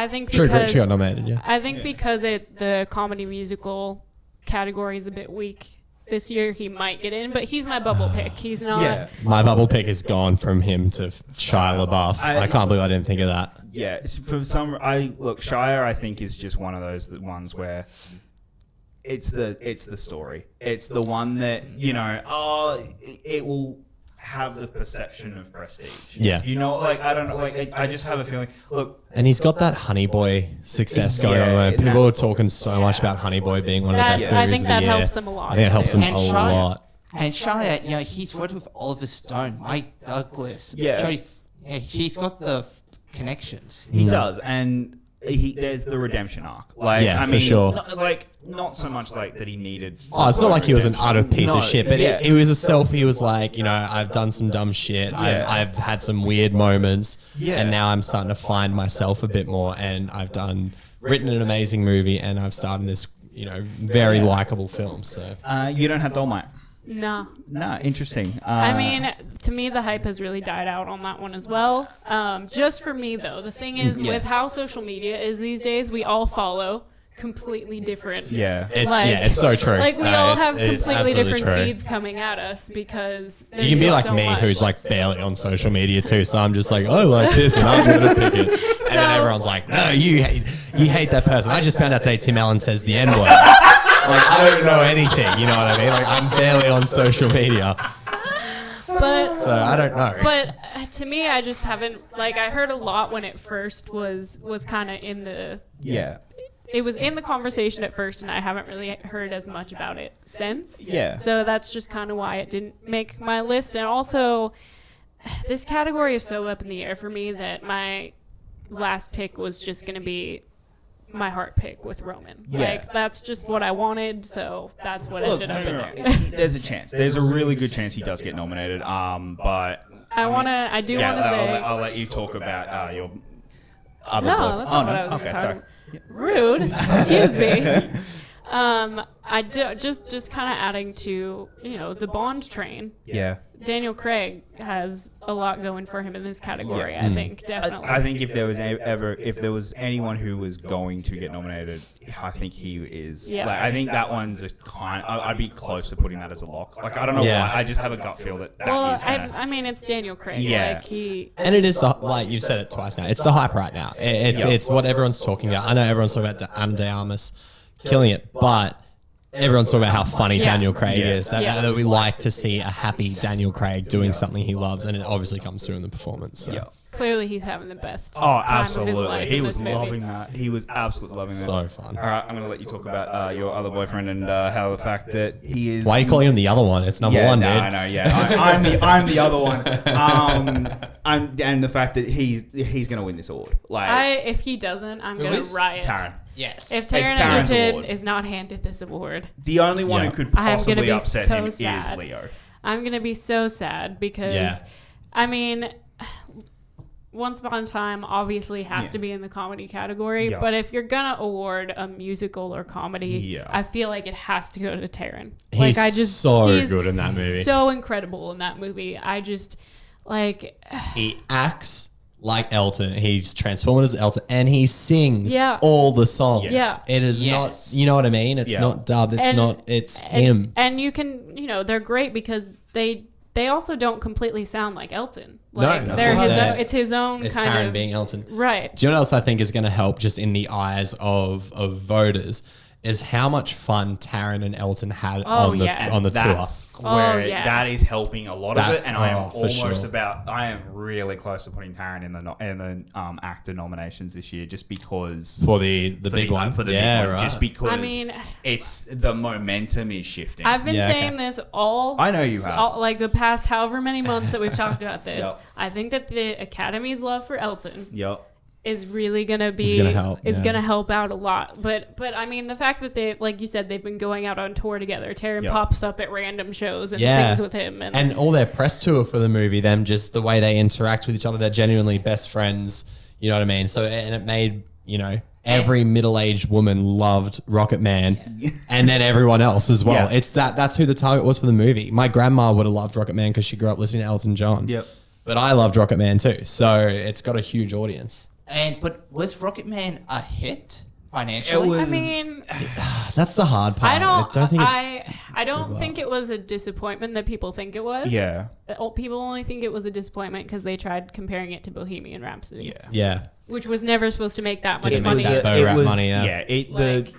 think True Grit, because she got nominated, yeah. I think because the comedy musical category is a bit weak this year, he might get in, but he's my bubble pick. He's not. Yeah. My bubble pick has gone from him to Shia LaBeouf. I can't believe I didn't think of that. Yeah, for some, Shire, I think is just one of those ones where it's the story. It's the one that it will have the perception of prestige. Yeah. I don't know, I just have a feeling. Look, And he's got that Honey Boy success going on. Yeah, Where people are talking so much about Honey Boy being one of the That, best I movies think of the that year. helps him a lot. I think it helps him And a Shia. lot. And Shia, he's worked with Oliver Stone, Mike Douglas. Yeah. He's got the connections. he does, and there's the redemption arc. Yeah, for sure. Not so much like that he needed. Oh, it's not like he was an redemption. utter piece No, of shit, but yeah. it was a self. He was like, I've done some dumb shit. Yeah. I've had some weird moments, Yeah. and now I'm starting to find myself a bit more. And I've written an amazing movie, and I've started this, very likable film. So You don't have Dolomite. No. No, interesting. I mean, to me, the hype has really died out on that one as well. Just for me, though, the thing is, with how social media is these days, we all follow completely different. yeah. it's so true. Like, we all have it's completely absolutely different true. feeds coming at us because You can be like so me, much. who's like barely on social media too. So I'm just like, I like this, and I'm gonna pick it. And then everyone's like, no, you hate that person. I just found out today Tim Allen says the N word. I don't know anything. You know what I mean? Like, I'm barely on social media, But so I don't know. But to me, I just haven't, like, I heard a lot when it first was kind of in the, Yeah. it was in the conversation at first, and I haven't really heard as much about it since. Yeah. So that's just kind of why it didn't make my list. And also, this category is so up in the air for me that my last pick was just going to be my heart pick with Roman. Yeah. Like, that's just what I wanted, so that's what Look, ended up no, in no, no. there. There's a chance. There's a really good chance he does get nominated. But I do want to say... I'll let you talk about your other. No, that's not what I was Okay, talking. sorry. Rude. Excuse me. I do just kind of adding to the Bond train. Yeah. Daniel Craig has a lot going for him in this category. Yeah. I think definitely. I think if there was if there was anyone who was going to get nominated, I think he is. Yeah. Like, I think that one's a kind. I'd be close to putting that as a lock. Like, I don't know Yeah. why. I just have a gut feel that well, is gonna. I mean, it's Daniel Craig. Yeah. Like he. And it is like you've said it twice now. It's the hype right now. It's what everyone's talking about. I know everyone's talking about Ana de Armas killing it, but everyone's talking about how funny Yeah. Daniel Craig is, and Yeah. that we like to see a happy Daniel Craig doing something he loves, and it obviously comes through in the performance. So. Yeah. Clearly, he's having the best Oh, time of his absolutely. life He in was this movie. loving that. He was absolutely loving that. So fun. All right, I'm going to let you talk about your other boyfriend and how the fact that he is. Why are you calling him the other one? It's number one, dude. I know. Yeah, I'm the other one. And the fact that he's going to win this award. Like If he doesn't, I'm Who gonna is? riot. Taron. Yes. If Taron Taron's Egerton award. is not handed this award, The only one Yeah. who could I'm gonna possibly be upset so him sad. is Leo. I'm gonna be so sad because, Yeah. I mean, Once Upon a Time obviously has to be in the comedy category, Yeah. but if you're gonna award a musical or comedy, Yeah. I feel like it has to go to Taron. He's he's good in that movie. So incredible in that movie. I just He acts like Elton. He's transformed as Elton, and he sings Yeah. all the songs. Yeah. It is Yes. not, you know what I mean? It's Yeah. not dubbed. It's And- not, it's him. And you can, they're great because they also don't completely sound like Elton. No, Like that's they're right. his Yeah. own, it's his own It's kind Taron of being Elton. right. Do you know what else I think is going to help just in the eyes of voters is how much fun Taron and Elton had Oh, on the yeah. on the tour. That's Oh, where yeah. that is helping a lot of it, That's- and I am for almost sure. I am really close to putting Taron in the actor nominations this year, just because For the big one. for the yeah, big one, right. just because I mean, it's the momentum is shifting. I've been Yeah, okay. saying this all. I know you have. like the past however many months that we've talked about this. Yep. I think that the Academy's love for Elton Yep. is really gonna be. It's gonna help, It's yeah. gonna help out a lot. But I mean, the fact that they, like you said, they've been going out on tour together. Taron Yep. pops up at random shows and Yeah. sings with him, And all their press tour for the movie, them just the way they interact with each other, they're genuinely best friends. You know what I mean? So, and it made, every middle-aged woman loved Rocket Man, and then everyone else as well. Yeah. It's that's who the target was for the movie. My grandma would have loved Rocket Man because she grew up listening to Elton John. Yep. But I loved Rocket Man too, so it's got a huge audience. But was Rocket Man a hit financially? It I was- mean, That's the hard part. I don't think I did don't well. think it was a disappointment that people think it was. Yeah. People only think it was a disappointment because they tried comparing it to Bohemian Rhapsody, Yeah. which was never supposed to make that much Didn't money. make that Bo Rap money, yeah. Like,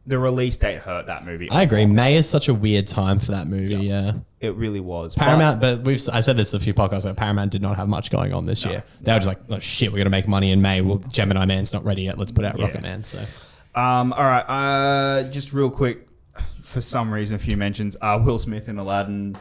The release date hurt that movie. I agree. May is such a weird time for that movie. Yeah. It really was. Paramount, but I said this a few podcasts ago. Paramount did not have much going on this year. They were just like, "Oh shit, we're gonna make money in May. Well, Gemini Man's not ready yet. Let's put out Rocket Man." So, All right. Just real quick, for some reason, a few mentions. Will Smith in Aladdin.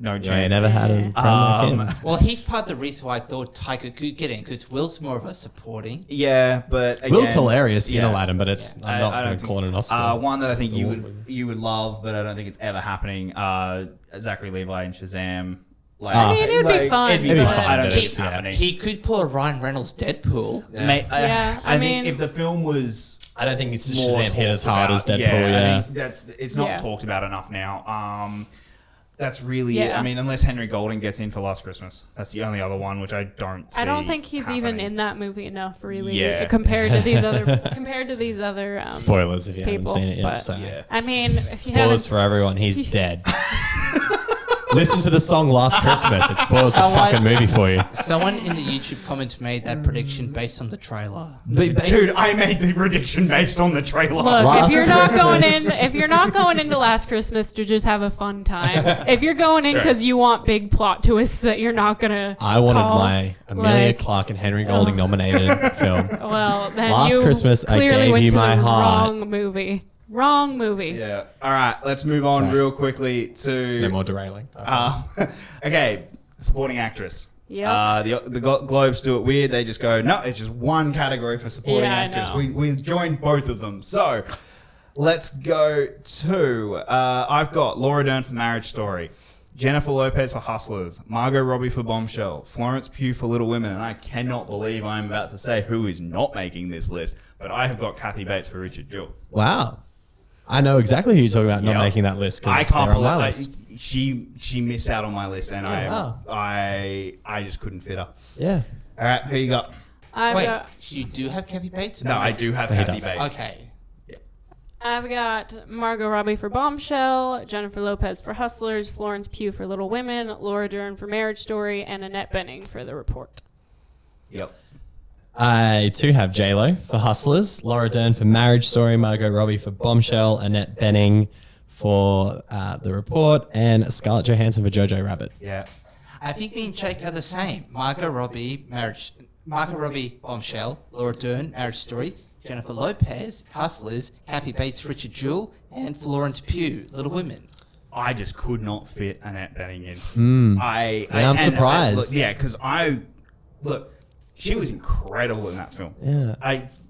No chance. I never had a friend like him. Well, he's part of the reason why I thought Taika could get in, because Will's more of a supporting. Yeah, but again, Will's hilarious in yeah. Aladdin, but it's I'm not I going don't to call it an Oscar. One that I think you would love, but I don't think it's ever happening. Zachary Levi in Shazam. Like, I mean, it would be fun, It'd be but- fun. I don't but think it's- it's yeah. happening. He could pull a Ryan Reynolds Deadpool. Yeah, I I think mean- if the film was I don't think it's more Shazam hit as talked hard about, as Deadpool. I Yeah. think it's not Yeah. talked about enough now. That's really Yeah. I mean, unless Henry Golding gets in for Last Christmas, that's the only other one which I don't see. I don't think he's even happening. in that movie enough, really, Yeah. compared to these other Spoilers if you people, haven't seen it yet. but- So. Yeah. I mean, if you Spoilers haven't, for everyone. He's dead. Listen to the song Last Christmas. It spoils the Someone- fucking movie for you. Someone in the YouTube comments made that prediction based on the trailer. Dude, I made the prediction based on the trailer. Look, Last if you're not going in, Christmas. if you're not going into Last Christmas to just have a fun time, if you're going in because you want big plot twists that you're not gonna, I wanted call, my Amelia like- Clarke and Henry Golding nominated film. well, then Last you Christmas, I clearly gave went you to my the heart. wrong movie. Wrong movie. Yeah. All right, let's move on Sorry. real quickly to. No more derailing. Okay, supporting actress. Yep. The Globes do it weird. They just go, no, it's just one category for supporting Yeah, I actress. know. We joined both of them. So let's go to. I've got Laura Dern for Marriage Story, Jennifer Lopez for Hustlers, Margot Robbie for Bombshell, Florence Pugh for Little Women, and I cannot believe I'm about to say who is not making this list, but I have got Kathy Bates for Richard Jewell. Wow. I know exactly who you're talking about not Yep. making that list I because can't they're on my believe list. she missed out on my list, and wow. I just couldn't fit her. Yeah. All right, who you got? I've Wait, got you do have Kathy Bates? No, I do have He Kathy does. Bates. Okay. I've got Margot Robbie for Bombshell, Jennifer Lopez for Hustlers, Florence Pugh for Little Women, Laura Dern for Marriage Story, and Annette Bening for The Report. Yep. I too have J-Lo for Hustlers, Laura Dern for Marriage Story, Margot Robbie for Bombshell, Annette Bening for The Report, and Scarlett Johansson for Jojo Rabbit. Yeah. I think me and Jake are the same. Margot Robbie, Bombshell, Laura Dern, Marriage Story, Jennifer Lopez, Hustlers, Kathy Bates, Richard Jewell, and Florence Pugh, Little Women. I just could not fit Annette Bening in. I'm surprised. Because look, she was incredible in that film. Yeah.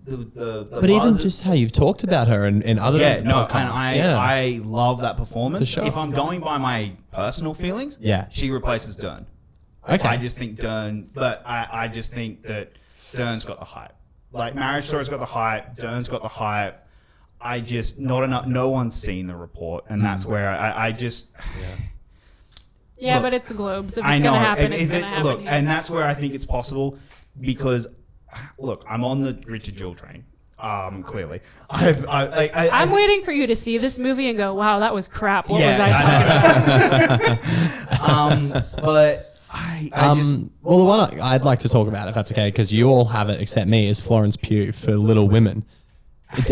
The But even buzz- just how you've talked about her in other yeah, no, podcasts. and I love that performance. For sure. If I'm going by my personal feelings, Yeah. she replaces Dern. Okay. I just think Dern, but I just think that Dern's got the hype. Like Marriage Story's got the hype, Dern's got the hype. I just not enough. No one's seen The Report, and that's where I just. Yeah, Look, but it's the Globes. If I it's know. going to happen, and it's going to happen. look, here. and that's where I think it's possible because, look, I'm on the Richard Jewell train. Clearly, I'm waiting for you to see this movie and go, wow, that was crap. What was I talking about? But I just. Well, the one I'd like to talk about, if that's okay, because you all have it except me, is Florence Pugh for Little Women.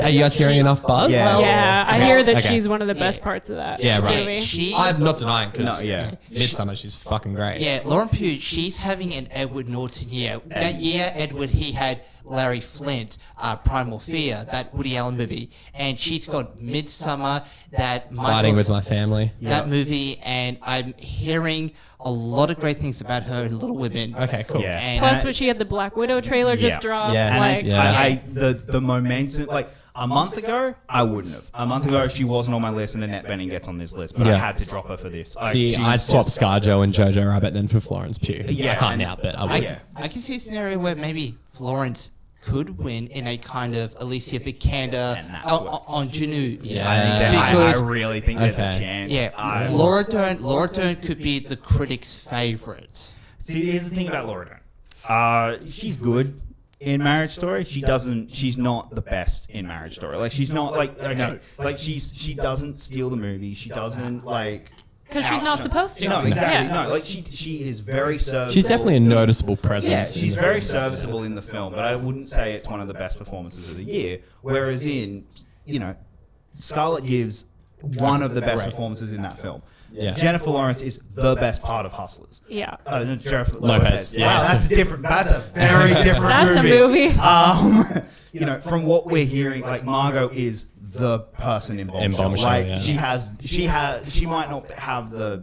Are you guys hearing enough buzz? Yeah. Well, Yeah, I okay. hear that Okay. she's one of the best Yeah. parts of that Yeah, right. movie. She, I'm not denying because No, yeah. Midsummer, she's fucking great. yeah, Lauren Pugh, she's having an Edward Norton year. That year, Edward, he had Larry Flint, Primal Fear, that Woody Allen movie, and she's got Midsummer, that Fighting with my family. that movie, and I'm hearing a lot of great things about her in Little Women. Okay, cool. Yeah. And Plus, when she had the Black Widow trailer just Yeah. dropped. Yes. And Like, Yeah. the momentum, like a month ago, I wouldn't have. A month ago, she wasn't on my list, and Annette Bening gets on this list, but I Yeah. had to drop her for this. Like, See, she's I'd swap just- ScarJo and Jojo Rabbit then for Florence Pugh. Yeah, I can't and- now, but I I, would. Yeah. I can see a scenario where maybe Florence could win in a kind of Alicia Vikander And that's what- ingenue. Yeah. I think that, I Because really think there's Okay. a chance. yeah, Laura Dern could be the critics' favorite. See, here's the thing about Laura Dern. She's good in Marriage Story. She's not the best in Marriage Story. Like she's not like okay, like she doesn't steal the movie. She doesn't like. because she's not supposed to. No, exactly. Yeah. No, like she is very serviceable. She's definitely a noticeable presence. Yeah, in she's the very film. serviceable in the film, but I wouldn't say it's one of the best performances of the year. Whereas in, Scarlett gives one of the best Right. performances in that film. Yeah. Jennifer Lawrence is the best part of Hustlers. Yeah. No, Jennifer Lopez. Yeah. Wow, that's different. That's a very different That's movie. a movie. From what we're hearing, like Margot is the person in Bombshell. Bombshell, like yeah. she might not have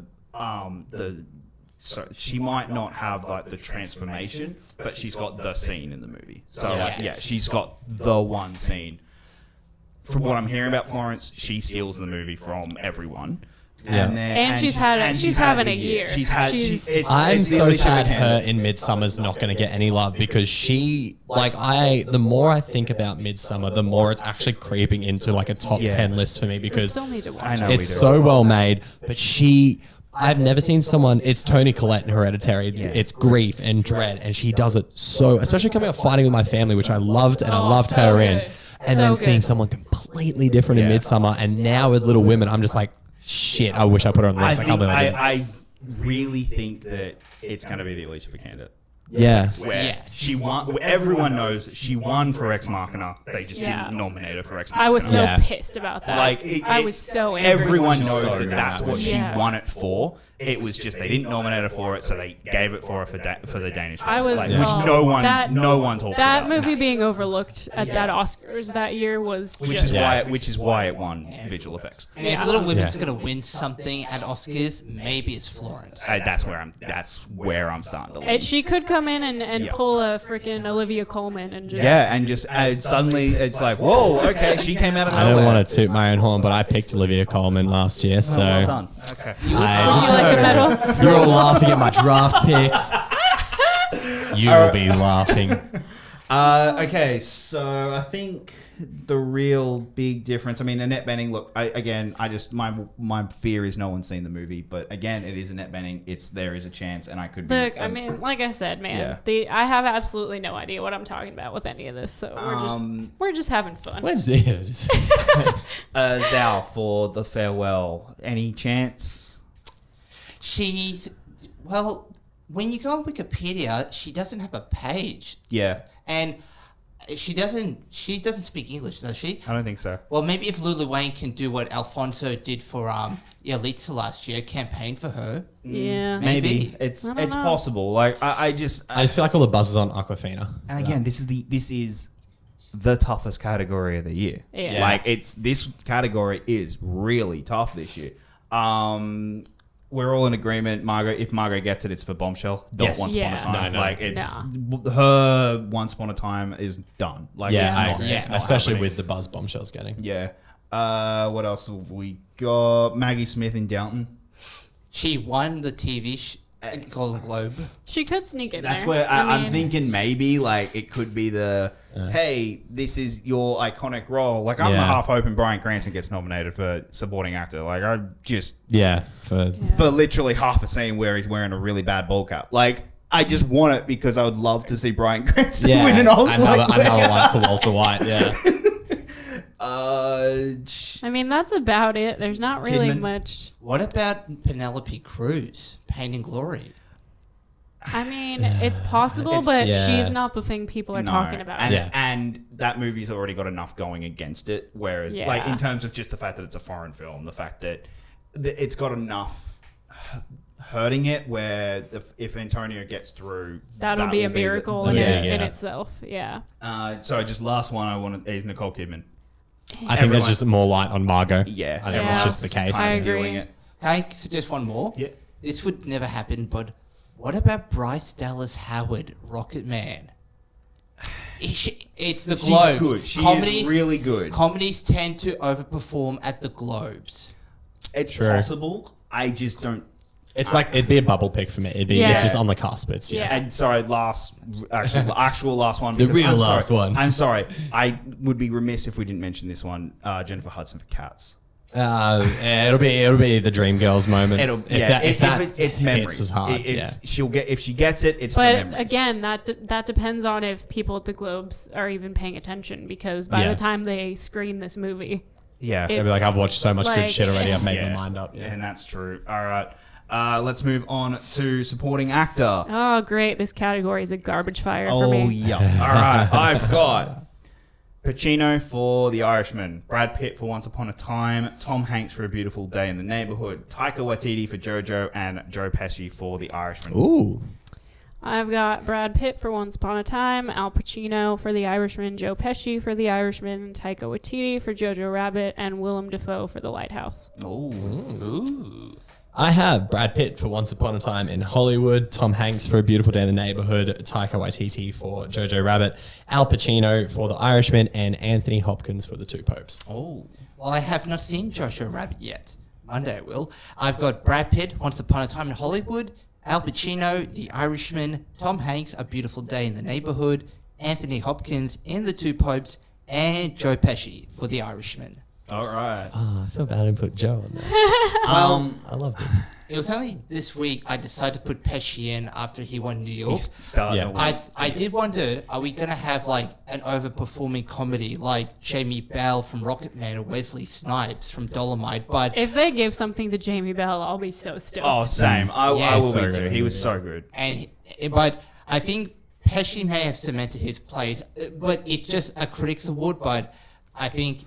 she might not have like the transformation, but she's got the scene in the movie. So she's got the one scene. From what I'm hearing about Florence, she steals the movie from everyone. Yeah. And she's having a year. I'm so sad her in Midsummer's not going to get any love because the more I think about Midsummer, the more it's actually creeping into like a top 10 list for me We because still need to watch I know it. it's so well made. But I've never seen someone. It's Toni Collette in Hereditary. It's grief and dread, and she does it so. Especially coming up Fighting with My Family, which I loved, and I loved so her good. in. And So then good. seeing someone completely different in Yeah. Midsummer, and now with Little Women, I'm just like, shit. I wish I put her on the list. I can't believe I didn't. really think that it's going to be the Alicia Vikander. Yeah. Where Yes. she won. Everyone knows that she won for Ex Machina. They just Yeah. didn't nominate her for Ex Machina. I was so Yeah. pissed about that. I was so angry. everyone She's knows so that good that's at what that. she Yeah. won it for. It was just they didn't nominate her for it, so they gave it for her for the Danish one. I was- like, Yeah. which well, no one talked that about. movie being overlooked at that Oscars that year was which just is why it won visual effects. And if Yeah. Little Women's Yeah. going to win something at Oscars, maybe it's Florence. That's where I'm starting to lean. She could come in and Yeah. pull a freaking Olivia Colman and just Yeah, and just suddenly it's like, whoa, okay, she came out of I nowhere. don't want to toot my own horn, but I picked Olivia Colman last year, so Well done. Okay. You I Would just- you like a medal? you're all laughing at my draft picks. You will be laughing. Okay, so I think the real big difference. I mean, Annette Bening. Look, my fear is no one's seen the movie, but again, it is Annette Bening. There is a chance, and I could be. Look, I mean, like I said, man, I have absolutely no idea what I'm talking about with any of this, so we're just having fun. When's it? Zhao for the farewell. Any chance? Well, when you go on Wikipedia, she doesn't have a page. Yeah, And she doesn't speak English, does she? I don't think so. Well, maybe if Lulu Wayne can do what Alfonso did for Yalitza last year, campaign for her. Yeah. Maybe. It's I don't know. possible. Like I just I just feel like all the buzz is on Aquafina. and again, this is the toughest category of the year. Yeah. Like this category is really tough this year. We're all in agreement. If Margot gets it, it's for Bombshell. Not Yes. Once Upon Yeah. a Time. No. Like her Once Upon a Time is done. Like Yeah, it's I not- agree. it's not Especially happening. with the buzz Bombshell's getting. Yeah. What else have we got? Maggie Smith in Downton. She won the TV Golden Globe. She could sneak in That's there. where I I'm mean, thinking maybe like it could be hey, this is your iconic role. Like I'm half hoping Bryan Cranston gets nominated for supporting actor. Like I just Yeah. for literally half a scene where he's wearing a really bad ball cap. Like I just want it because I would love to see Bryan Cranston win an Oscar. another one for Walter White. Yeah. I mean, that's about it. There's not really Kidman. much. What about Penelope Cruz, Pain and Glory? I mean, it's possible, It's- but yeah. she's not the thing people are No. talking about. And, Yeah. and that movie's already got enough going against it. Whereas, Yeah. like, in terms of just the fact that it's a foreign film, the fact that it's got enough hurting it where if Antonio gets through, That'll that be a will miracle the- in, Yeah, in yeah. itself. Yeah. Sorry, just last one I want is Nicole Kidman. I think there's just more light on Margot. Yeah. I think Yeah. that's just the case. I Stealing agree. it. Can I suggest one more? Yeah. This would never happen, but what about Bryce Dallas Howard, Rocket Man? It's the She's Globes. good. She Comedies, is really good. Comedies tend to overperform at the Globes. It's True. possible. I just don't. It's like it'd be a bubble pick for me. It's Yeah. just on the cusp. It's Yeah. And sorry, the actual last one. The because real I'm last sorry. one. I'm sorry. I would be remiss if we didn't mention this one. Jennifer Hudson for Cats. It'll be the Dreamgirls moment. If it's memories. hits as hard. If she gets it, it's for But memories. again, that depends on if people at the Globes are even paying attention, because by Yeah. the time they screen this movie, yeah, They'll be like, I've watched so much good like, shit already. I've made yeah. my mind up. Yeah. And that's true. All right. Let's move on to supporting actor. oh great, this category is a garbage fire for Oh me. yeah. All right. I've got Pacino for The Irishman, Brad Pitt for Once Upon a Time, Tom Hanks for A Beautiful Day in the Neighborhood, Taika Waititi for Jojo, and Joe Pesci for The Irishman. Ooh. I've got Brad Pitt for Once Upon a Time, Al Pacino for The Irishman, Joe Pesci for The Irishman, Taika Waititi for Jojo Rabbit, and Willem Dafoe for The Lighthouse. Ooh. I have Brad Pitt for Once Upon a Time in Hollywood, Tom Hanks for A Beautiful Day in the Neighborhood, Taika Waititi for Jojo Rabbit, Al Pacino for The Irishman, and Anthony Hopkins for The Two Popes. Oh. Well, I have not seen Joshua Rabbit yet. Monday I will. I've got Brad Pitt, Once Upon a Time in Hollywood, Al Pacino, The Irishman, Tom Hanks, A Beautiful Day in the Neighborhood, Anthony Hopkins in The Two Popes, and Joe Pesci for The Irishman. All right. Oh, I feel bad I didn't put Joe on there. Well, I loved it. it was only this week I decided to put Pesci in after he won New York. Yeah. I did wonder, are we going to have like an overperforming comedy like Jamie Bell from Rocketman or Wesley Snipes from Dolomite? But If they give something to Jamie Bell, I'll be so stoked. Oh, same. I Yeah, will so be good. too. He was so good. but I think Pesci may have cemented his place. But it's just a critics award. But I think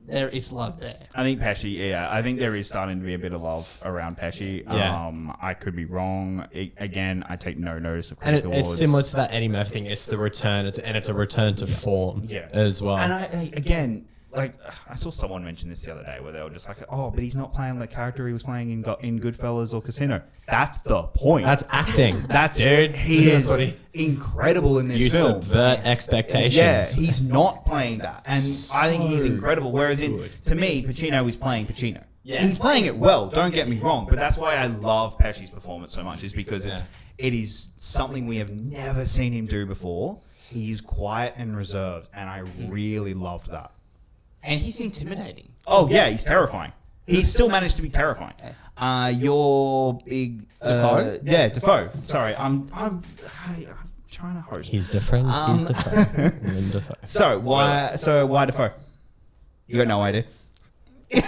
there is love there. I think Pesci, yeah, I think there is starting to be a bit of love around Pesci. Yeah. I could be wrong. Again, I take no notice of And critic awards. it's similar to that Eddie Murphy thing. It's the return, and it's a return to form as well. And again, like I saw someone mention this the other day where they were just like, "Oh, but he's not playing the character he was playing in Goodfellas or Casino." That's the point. That's acting. That's dude. He That's is what incredible in this You film. subvert expectations. Yeah, he's not playing that, and I think he's incredible. Whereas to me, Pacino is playing Pacino. Yeah. He's playing it well. Don't get me wrong, but that's why I love Pesci's performance so much. Is because it is something we have never seen him do before. He's quiet and reserved, and I really loved that. And he's intimidating. Oh yeah, he's terrifying. He still managed to be terrifying. Your big Defoe? Yeah, Defoe. Sorry, I'm trying to host. He's different. He's different. Willem Dafoe. So why Defoe? You got no idea. Dude,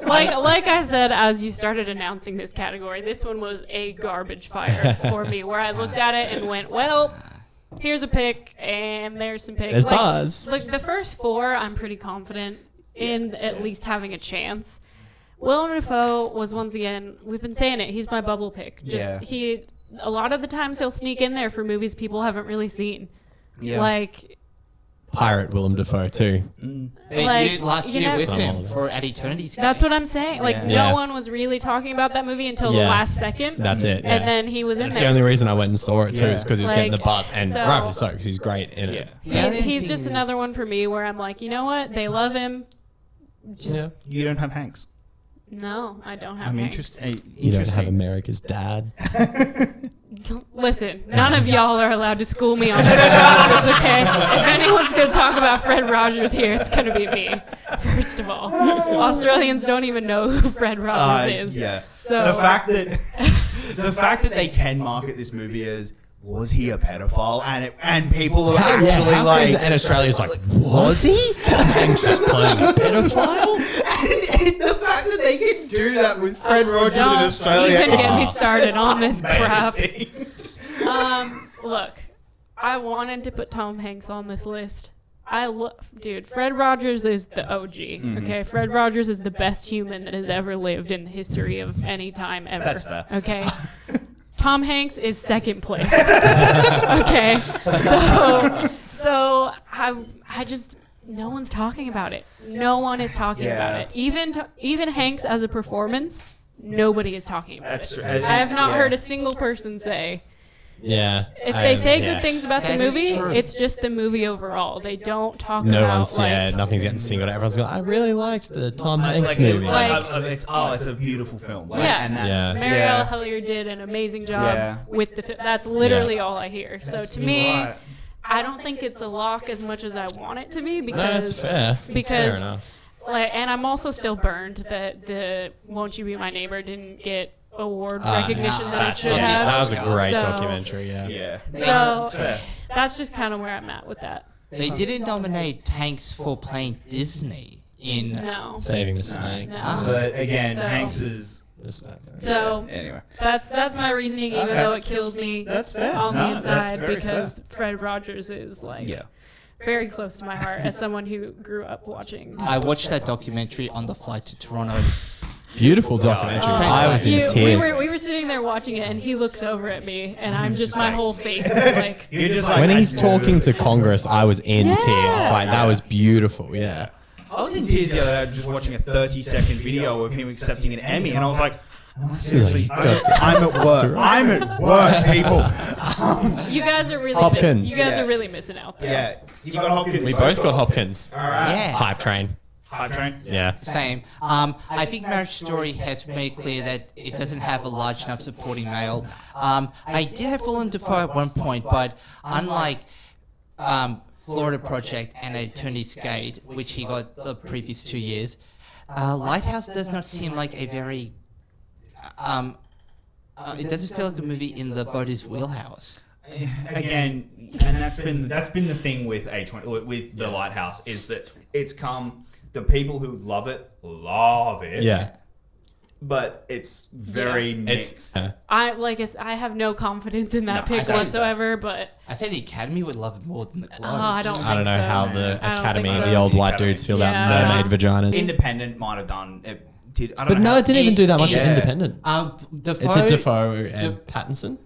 like I said, as you started announcing this category, this one was a garbage fire for me, where I looked at it and went, well, here's a pick, and there's some picks. There's buzz. Like the first four, I'm pretty confident in at least having a chance. Willem Dafoe was, once again, we've been saying it, he's my bubble pick. A lot of the times he'll sneak in there for movies people haven't really seen. Yeah. Like, Pirate Willem Dafoe too. They Like, did last you year know- with Some him of them. for At Eternity's Gate. that's what I'm saying. Like, Yeah. no one was really talking about that movie until the Yeah. last second. That's it. Yeah. And then he was in That's the there. only reason I went and saw it too, Yeah. is because he was getting the Like, buzz, and so- rightfully so, because he's great in it. He's just another one for me where I'm like, you know what? They love him. Yeah. You don't have Hanks. No, I don't have I'm Hanks. You don't have America's dad. Listen, none of y'all are allowed to school me on Fred Rogers, okay? If anyone's going to talk about Fred Rogers here, it's going to be me, first of all. Australians don't even know who Fred Rogers is. Yeah. So the fact that they can market this movie as was he a pedophile and people are actually how like crazy- and Australia's like, was he? Tom Hanks was playing a pedophile? and the fact that they can do that with Fred Rogers in don't Australia. even get me is started on this crap. amazing. Look, I wanted to put Tom Hanks on this list. Dude, Fred Rogers is the OG, Mm-hmm. okay? Fred Rogers is the best human that has ever lived in the history of any time ever. That's fair. Okay? Tom Hanks is second place. Okay? So I just, no one's talking about it. No one is talking about it. Even Hanks as a performance, nobody is talking about That's it. true. I have not heard a single person say, Yeah. if they say yeah. good things about the That is movie, true. it's just the movie overall. They don't talk No about one's, nothing's getting singled out. Everyone's going, I really liked the Tom Hanks movie. it's a beautiful film. Like, Yeah. and that's Yeah. Marielle Hellier did an amazing job Yeah. with the that's literally all I hear. So to me, right. I don't think it's a lock as much as I want it to be No, because that's fair. That's because fair enough. and I'm also still burned that the Won't You Be My Neighbor didn't get award recognition that it That's should something- have. that was a great So- documentary, yeah. Yeah. So That's fair. that's just kind of where I'm at with that. They didn't nominate Hanks for playing Disney in. No. Saving the Snakes. No. But again, So- Hanks is So anyway. that's my reasoning, even Okay. though it kills me That's fair. on No, the that's inside very because Fred Rogers is Yeah. very close to my heart as someone who grew up watching. I watched that documentary on the flight to Toronto. Beautiful documentary. it's I was in we tears. were sitting there watching it, and he looks over at me, and I'm just my whole face is like. You're just like When he's talking to Congress, I was in Yeah. tears. Like, that was beautiful, yeah. I was in tears the other day just watching a 30-second video of him accepting an Emmy, and I was like, "Am I seriously? God I'm at work. I'm at work, people." You guys are really Hopkins. you guys Yeah. are really missing out there. Yeah, you got Hopkins. We both got Hopkins. All right. Yeah. Hype train. Hype train. Yeah. Same. I think Marriage Story has made clear that it doesn't have a large enough supporting male. I did have Willem Dafoe at one point, but unlike Florida Project and Eternity's Gate, which he got the previous 2 years, Lighthouse does not seem like a very... it doesn't feel like a movie in the voters' wheelhouse. Again, and that's been the thing with with the Lighthouse, is that it's come, the people who love it, Yeah. but it's very mixed. I have no confidence in that No, pick I- whatsoever, but I say the Academy would love it more than the Globes. I don't I don't know think so. how the I don't Academy think and so. the old white Academy. dudes feel Yeah. about mermaid vaginas. Independent might have done it. I don't But know no, how- it didn't even do that much Yeah. at Independent. Defoe, It's a Defoe and Pattinson.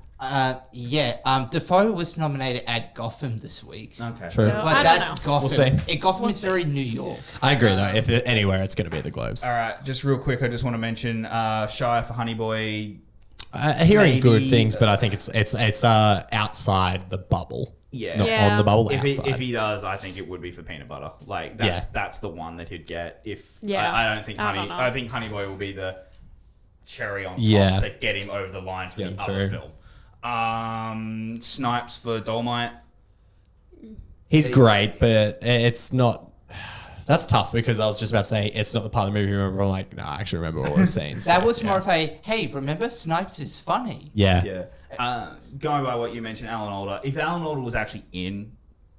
Defoe was nominated at Gotham this week. Okay. True. So, But I don't that's know. Gotham. We'll see. Gotham is very New York. I agree though. If anywhere, it's going to be the Globes. All right, just real quick, I just want to mention Shia for Honey Boy. Hearing Maybe- good things, but I think it's outside the bubble. Yeah. Not Yeah. on the bubble. If outside. he does, I think it would be for Peanut Butter. Like that's the one that he'd get. If Yeah. I don't think I don't know. I think Honey Boy will be the cherry on top Yeah. to get him over the line to Yeah, the other true. film. Snipes for Dolomite. He's great, but it's not. That's tough because I was just about to say it's not the part of the movie you remember. I'm like, no, I actually remember all the scenes. That so, was more yeah. of a, hey, remember Snipes is funny. Yeah. Yeah. Going by what you mentioned, Alan Alda. If Alan Alda was actually in,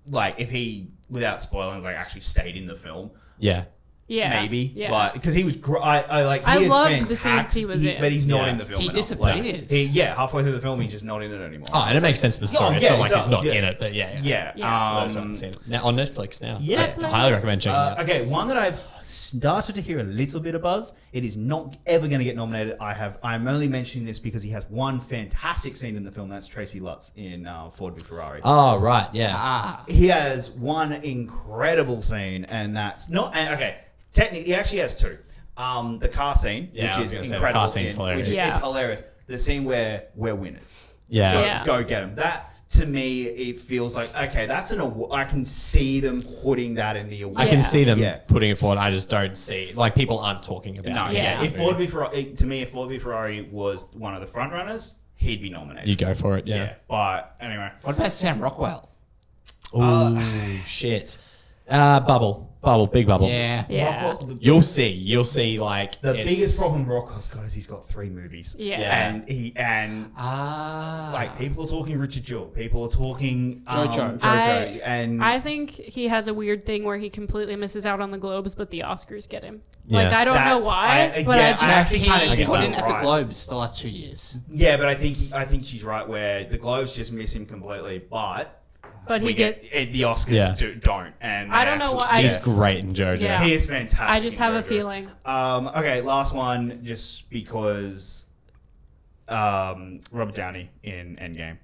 like, if he, without spoiling, like actually stayed in the film, Yeah. Yeah, maybe. Yeah. But because he was, I like. He I is loved the fantastic, scenes he was in. but he's not Yeah. in the film. He enough. disappears. Halfway through the film, he's just not in it anymore. Oh, and it makes sense to the story. It's yeah, not it like he's does, not yeah. in it, but yeah. Yeah. Yeah. For those who haven't seen it. Now on Netflix now. Yeah. I highly recommend checking it out. Okay, one that I've started to hear a little bit of buzz. It is not ever going to get nominated. I'm only mentioning this because he has one fantastic scene in the film. That's Tracy Lutz in Ford v Ferrari. Oh right, yeah. Ah. He has one incredible scene, and that's not okay. Technically, he actually has two. The car scene, Yeah, I which was is gonna say, the incredible, car scene's hilarious. which is Yeah. it's hilarious. The scene where we're winners. Yeah. Yeah. Go get them. That to me, it feels like okay. That's I can see them putting that in the award. I can see them Yeah. putting it forward. I just don't see like people aren't talking about No, it. yeah. Yeah. If Ford v Ferrari, to me, if Ford v Ferrari was one of the front runners, he'd be nominated. You go for it, Yeah. yeah. But anyway, What about Sam Rockwell? Oh shit. Bubble, big bubble. Yeah. Yeah. Rockwell, You'll see like the it's- biggest problem Rockwell's got is he's got 3 movies. Yeah. And Ah. like people are talking Richard Jewell, people are talking Jojo. Jojo, and I think he has a weird thing where he completely misses out on the Globes, but the Oscars get him. Like Yeah. I don't know That's- why, but yeah, I just I actually He kinda get put that in at the right. Globes the last 2 years. yeah, but I think she's right where the Globes just miss him completely, but he we get. the Oscars Yeah. don't. And I they don't know actually- why I He's just- great in JoJo. Yeah. He is fantastic. I just in have a JoJo. feeling. Okay, last one, just because Robert Downey in Endgame.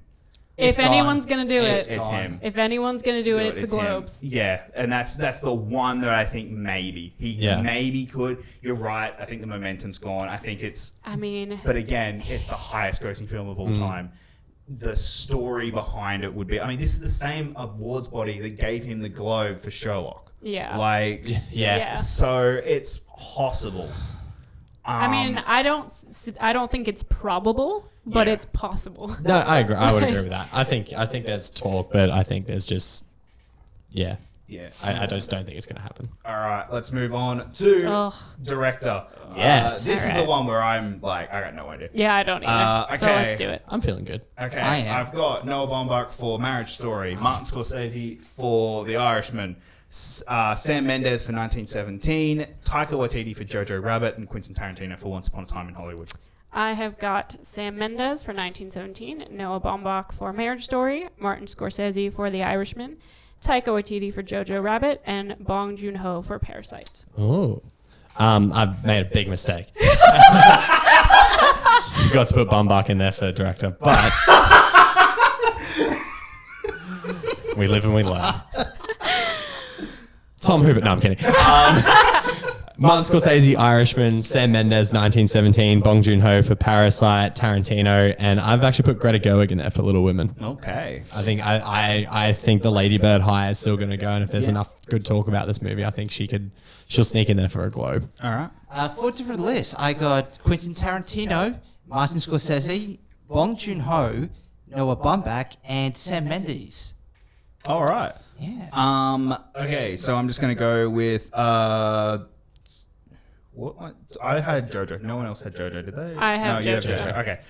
If gone. anyone's gonna do It's it, It's gone. him. if anyone's gonna do it, it's the him. Globes. Yeah, and that's the one that I think maybe he Yeah. maybe could. You're right. I think the momentum's gone. I think it's, I mean, but again, it's the highest grossing film of all time. The story behind it would be. I mean, this is the same awards body that gave him the Globe for Sherlock. yeah. Like, Yeah. so it's possible. I mean, I don't think it's probable, but Yeah. it's possible. No, I agree. I would agree with that. I think there's talk, but I think there's just yeah. yeah. I just don't think it's gonna happen. All right, let's move on to Ugh. director. Yes. This is Alright. the one where I'm like, I got no idea. Yeah, I don't either. So okay. let's do it. I'm feeling good. Okay, I am. I've got Noah Baumbach for Marriage Story, Martin Scorsese for The Irishman, Sam Mendes for 1917, Taika Waititi for Jojo Rabbit, and Quentin Tarantino for Once Upon a Time in Hollywood. I have got Sam Mendes for 1917, Noah Baumbach for Marriage Story, Martin Scorsese for The Irishman, Taika Waititi for Jojo Rabbit, and Bong Joon-ho for Parasite. Oh. I've made a big mistake. Forgot to put Baumbach in there for director, but we live and we learn. Tom Hooper. No, I'm kidding. Martin Scorsese, Irishman, Sam Mendes, 1917, Bong Joon-ho for Parasite, Tarantino, and I've actually put Greta Gerwig in there for Little Women. Okay. I think I think the Lady Bird high is still going to go, and if there's enough good talk about this movie, I think she'll sneak in there for a Globe. All right. 4 different lists. I got Quentin Tarantino, Martin Scorsese, Bong Joon-ho, Noah Baumbach, and Sam Mendes. All right. Yeah. Okay, so I'm just gonna go with what? I had JoJo. No one else had JoJo, did they? I have no, you JoJo. have JoJo. Okay.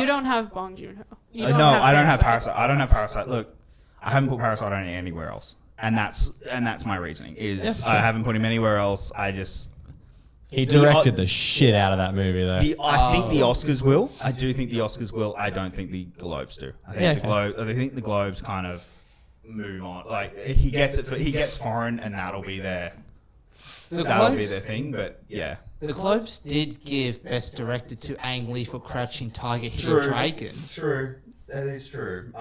You don't have Bong Joon-ho. You No, I don't have Parasite. I don't have Parasite. Look, I haven't put Parasite on anywhere else, and that's my reasoning. Is I haven't put him anywhere else. He directed the shit out of that movie, though. I think the Oscars will. I do think the Oscars will. I don't think the Globes do. I think the Globes kind of move on. Like he gets foreign, and that'll be their thing. But yeah, The Globes did give Best Director to Ang Lee for Crouching Tiger, Hidden Dragon. True, that is true.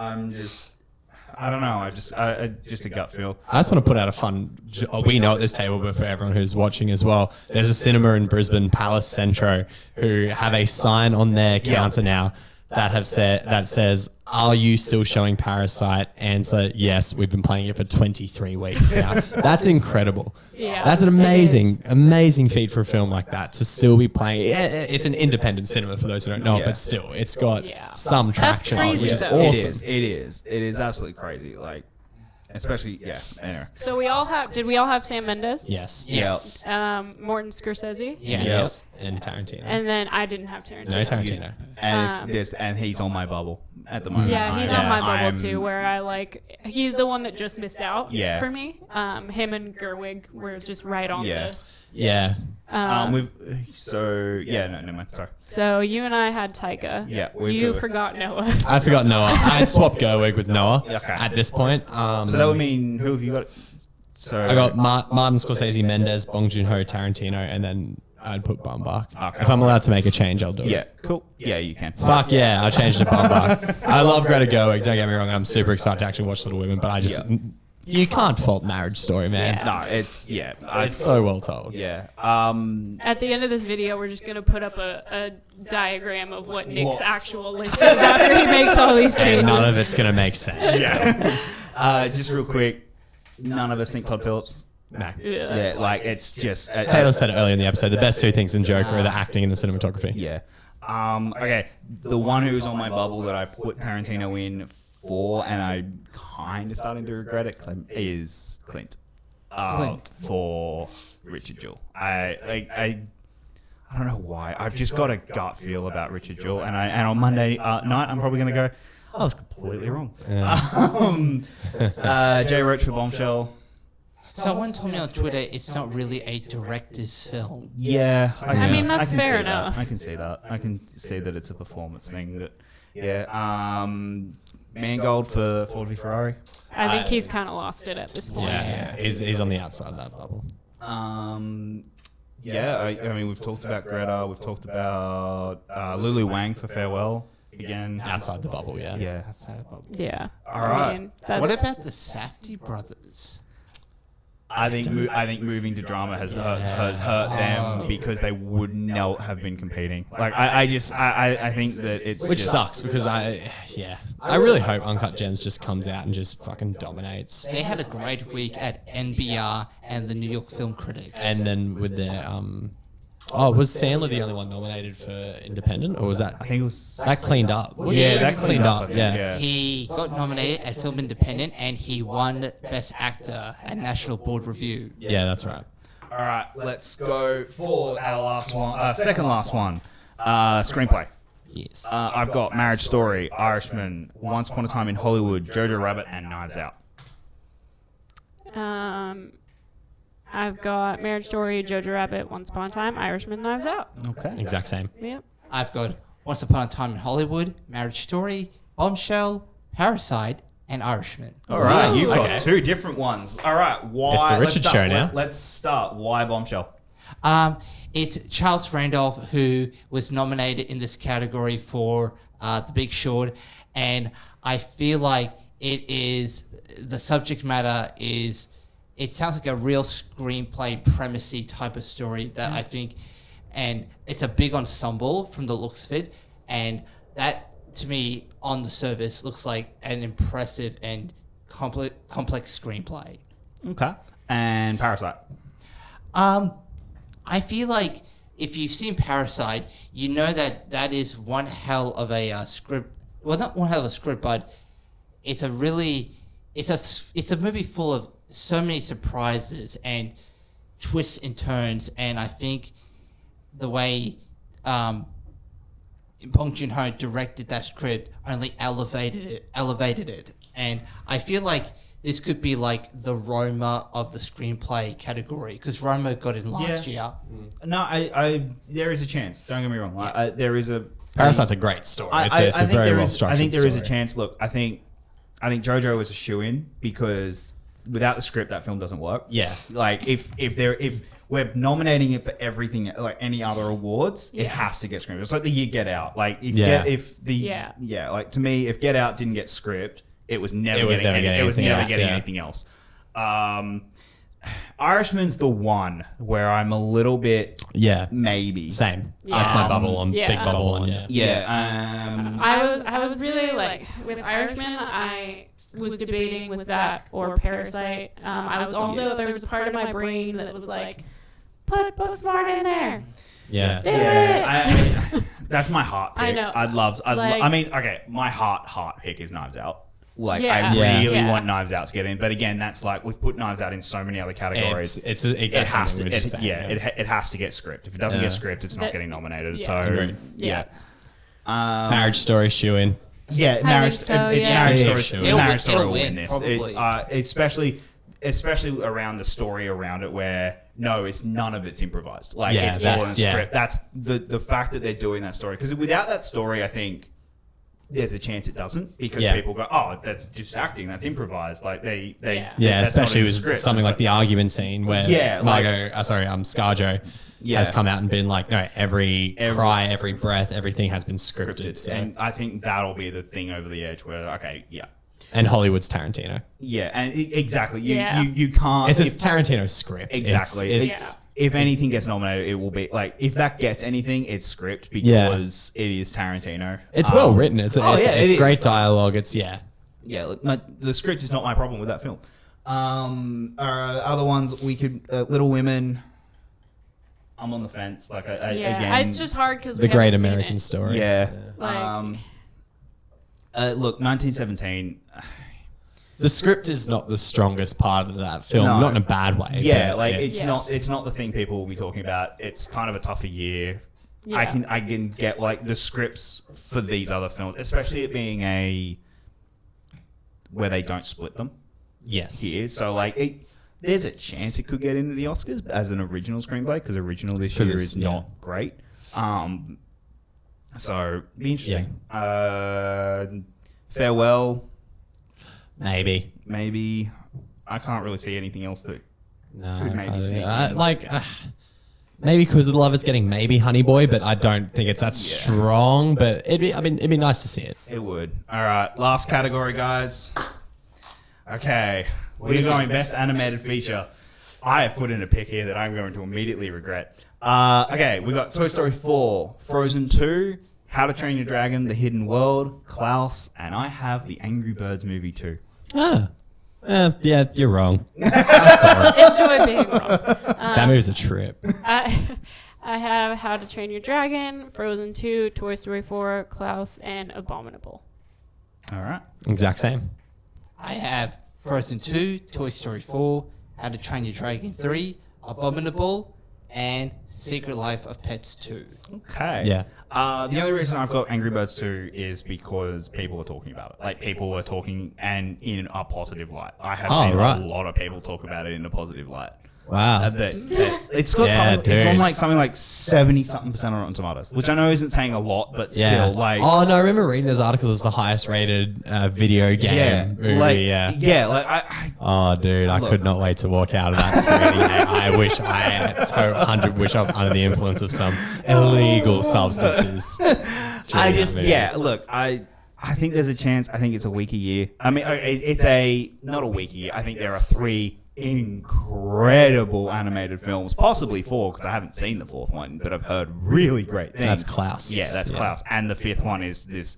I don't know. I just a gut feel. I just want to put out a fun. We know at this table, but for everyone who's watching as well, there's a cinema in Brisbane, Palace Centro, who have a sign on their counter now that says, "Are you still showing Parasite?" Answer: Yes. We've been playing it for 23 weeks now. That's incredible. Yeah, That's an amazing feat for a film like that to still be playing. It's an independent cinema for those who don't know, but still, it's got some traction, crazy, which is though. awesome. It is absolutely crazy. Like, especially Anyway. So did we all have Sam Mendes? Yes. Yeah. Morton Scorsese? Yeah. Yep. And Tarantino. And then I didn't have Tarantino. No Tarantino. And he's on my bubble at the moment. Yeah, he's on my bubble I'm- too, where he's the one that just missed out Yeah. for me. Him and Gerwig were just right on Yeah. Yeah. No, never mind. Sorry. So you and I had Taika. Yeah, You forgot Noah. I forgot Noah. I swapped Gerwig with Noah Okay. at this point. So that would mean, who have you got? So I got Martin Scorsese, Mendes, Bong Joon-ho, Tarantino, and then I'd put Baumbach. Okay. If I'm allowed to make a change, I'll do it. Yeah, cool. Yeah, you can. Fuck yeah, I'll change to Baumbach. I love Greta Gerwig, don't get me wrong. I'm super excited to actually watch Little Women, but I just... You can't fault Marriage Story, man. Yeah. No, it's It's so well told. yeah. At the end of this video, we're just going to put up a diagram of what Nick's actual list is after he makes all these changes. And none of it's going to make sense. Just real quick, none of us think Todd Phillips. No. Yeah, like it's just Taylor said it earlier in the episode, the best two things in Joker are the acting and the cinematography. Yeah. Okay. The one who's on my bubble that I put Tarantino in for, and I'm kind of starting to regret it, is Clint. Clint. For Richard Jewell. I don't know why. I've just got a gut feel about Richard Jewell, and on Monday night I'm probably gonna go, I was completely wrong. Jay Roach for Bombshell. Someone told me on Twitter it's not really a director's film. Yeah, I mean, that's can fair see enough. That. I can see that. I can see that it's a performance thing. Mangold for Ford v Ferrari. I think he's kind of lost it at this point. Yeah. He's on the outside of that bubble. I mean, we've talked about Greta. We've talked about Lulu Wang for Farewell. Again, Outside the bubble, yeah. Yeah. Outside the bubble. Yeah. All right. I mean, that's, What about the Safdie brothers? I think moving to drama has hurt them because they would not have been competing. Like I think that it's Which just, sucks because I really hope Uncut Gems just comes out and just fucking dominates. They had a great week at NBR and the New York Film Critics. And then with their was Sandler the only one nominated for Independent, or was that I think it was that cleaned up? yeah, that cleaned up. I think, Yeah. He got nominated at Film Independent and he won Best Actor at National Board Review. Yeah, that's right. All right, let's go for our last one, second last one, screenplay. Yes. I've got Marriage Story, Irishman, Once Upon a Time in Hollywood, Jojo Rabbit, and Knives Out. I've got Marriage Story, Jojo Rabbit, Once Upon a Time, Irishman, Knives Out. Okay. Exact same. Yep. I've got Once Upon a Time in Hollywood, Marriage Story, Bombshell, Parasite, and Irishman. All right, you've got Okay. two different ones. All right, why? It's the let's Richard start. show now. Let's start. Why Bombshell? It's Charles Randolph who was nominated in this category for The Big Short, and I feel like the subject matter is. It sounds like a real screenplay premise-y type of story that I think, and it's a big ensemble from the looks of it, and that to me on the surface looks like an impressive and complex screenplay. Okay. And Parasite. I feel like if you've seen Parasite, you know that is one hell of a script. Well, not one hell of a script, but it's it's a movie full of so many surprises and twists and turns, and I think the way Bong Joon-ho directed that script only elevated it, and I feel like this could be like the Roma of the screenplay category, because Roma got in last year. No, I there is a chance. Don't get me wrong. There is a Parasite's a great story. It's a very well structured. I think there is a story. chance. Look, I think JoJo was a shoo-in because without the script, that film doesn't work. Yeah. Like if we're nominating it for everything, like any other awards, it has to get script. It's like the year Get Out. Like like to me, if Get Out didn't get script, it was never getting anything else. Irishman's the one where I'm a little bit maybe same. That's my bubble on big bubble one. I was really like with Irishman. I was debating with that or Parasite. I was also there was a part of my brain that was like, put Booksmart in there. Yeah. Do it. That's my heart pick. I know. My heart pick is Knives Out. Like, Yeah. I really want Knives Out to get in. But again, that's like, we've put Knives Out in so many other categories. It's exactly something we were just saying. It has to get script. If it doesn't get script, it's not getting nominated. So, Agreed. Marriage Story shoe-in. Yeah, Marriage Story will win this. Probably. Especially around the story around it where, no, it's none of it's improvised. Like, Yeah, it's all in that's- yeah. script. That's the fact that they're doing that story. Because without that story, I think there's a chance it doesn't, because people go, oh, that's just acting, that's improvised. Like that's especially not in the with script. something And like the argument scene where ScarJo has come out and been like, no, every cry, every breath, everything has been scripted. So. And I think that'll be the thing over the edge where, And Hollywood's Tarantino. Yeah, and exactly. You can't. It's a Tarantino script. Exactly. It's if anything gets nominated, it will be like, if that gets anything, it's script, because it is Tarantino. It's well written. It's great dialogue. Look, the script is not my problem with that film. Other ones we could Little Women. I'm on the fence. Like again, it's just hard because The Great American Story. Yeah. Like, Look, 1917. The script is not the strongest part of that film, not in a bad way. Yeah, but like it's not the thing people will be talking about. It's kind of a tougher year. Yeah. I can get like the scripts for these other films, especially it being where they don't split them. Yes. Here, so like there's a chance it could get into the Oscars as an original screenplay, because original this year is not great. So be interesting. Farewell. Maybe. I can't really see anything else that No. could maybe see. Maybe Because of the Love is getting maybe Honey Boy, but I don't think it's that strong. But it'd be nice to see it. It would. All right, last category, guys. Okay, we're going best animated feature. I have put in a pick here that I'm going to immediately regret. Okay, we got Toy Story 4, Frozen 2, How to Train Your Dragon, The Hidden World, Klaus, and I have the Angry Birds movie 2. Yeah, you're wrong. I'm sorry. enjoy being wrong. That movie's a trip. I have How to Train Your Dragon, Frozen 2, Toy Story 4, Klaus, and Abominable. All right. Exact same. I have Frozen 2, Toy Story 4, How to Train Your Dragon 3, Abominable, and Secret Life of Pets 2. Okay. Yeah. The only reason I've got Angry Birds 2 is because people are talking about it. Like, people are talking and in a positive light. I have seen a lot of people talk about it in a positive light. Wow. It's got it's on something like 70-something% on Rotten Tomatoes, which I know isn't saying a lot, but still, like. Oh no, I remember reading those articles as the highest rated video game movie. Oh dude, I could not wait to walk out of that screening. I wish I wish I was under the influence of some illegal substances. Look, I think there's a chance. I think it's a weaker year. I mean, it's not a weaker year. I think there are 3 incredible animated films, possibly 4, because I haven't seen the 4th one, but I've heard really great things. That's Klaus. Yeah, that's Klaus. And the 5th one is this.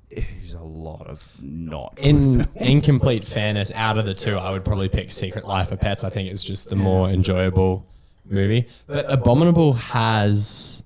There's a lot of not. In complete fairness, out of the 2, I would probably pick Secret Life of Pets. I think it's just the more enjoyable movie. But Abominable has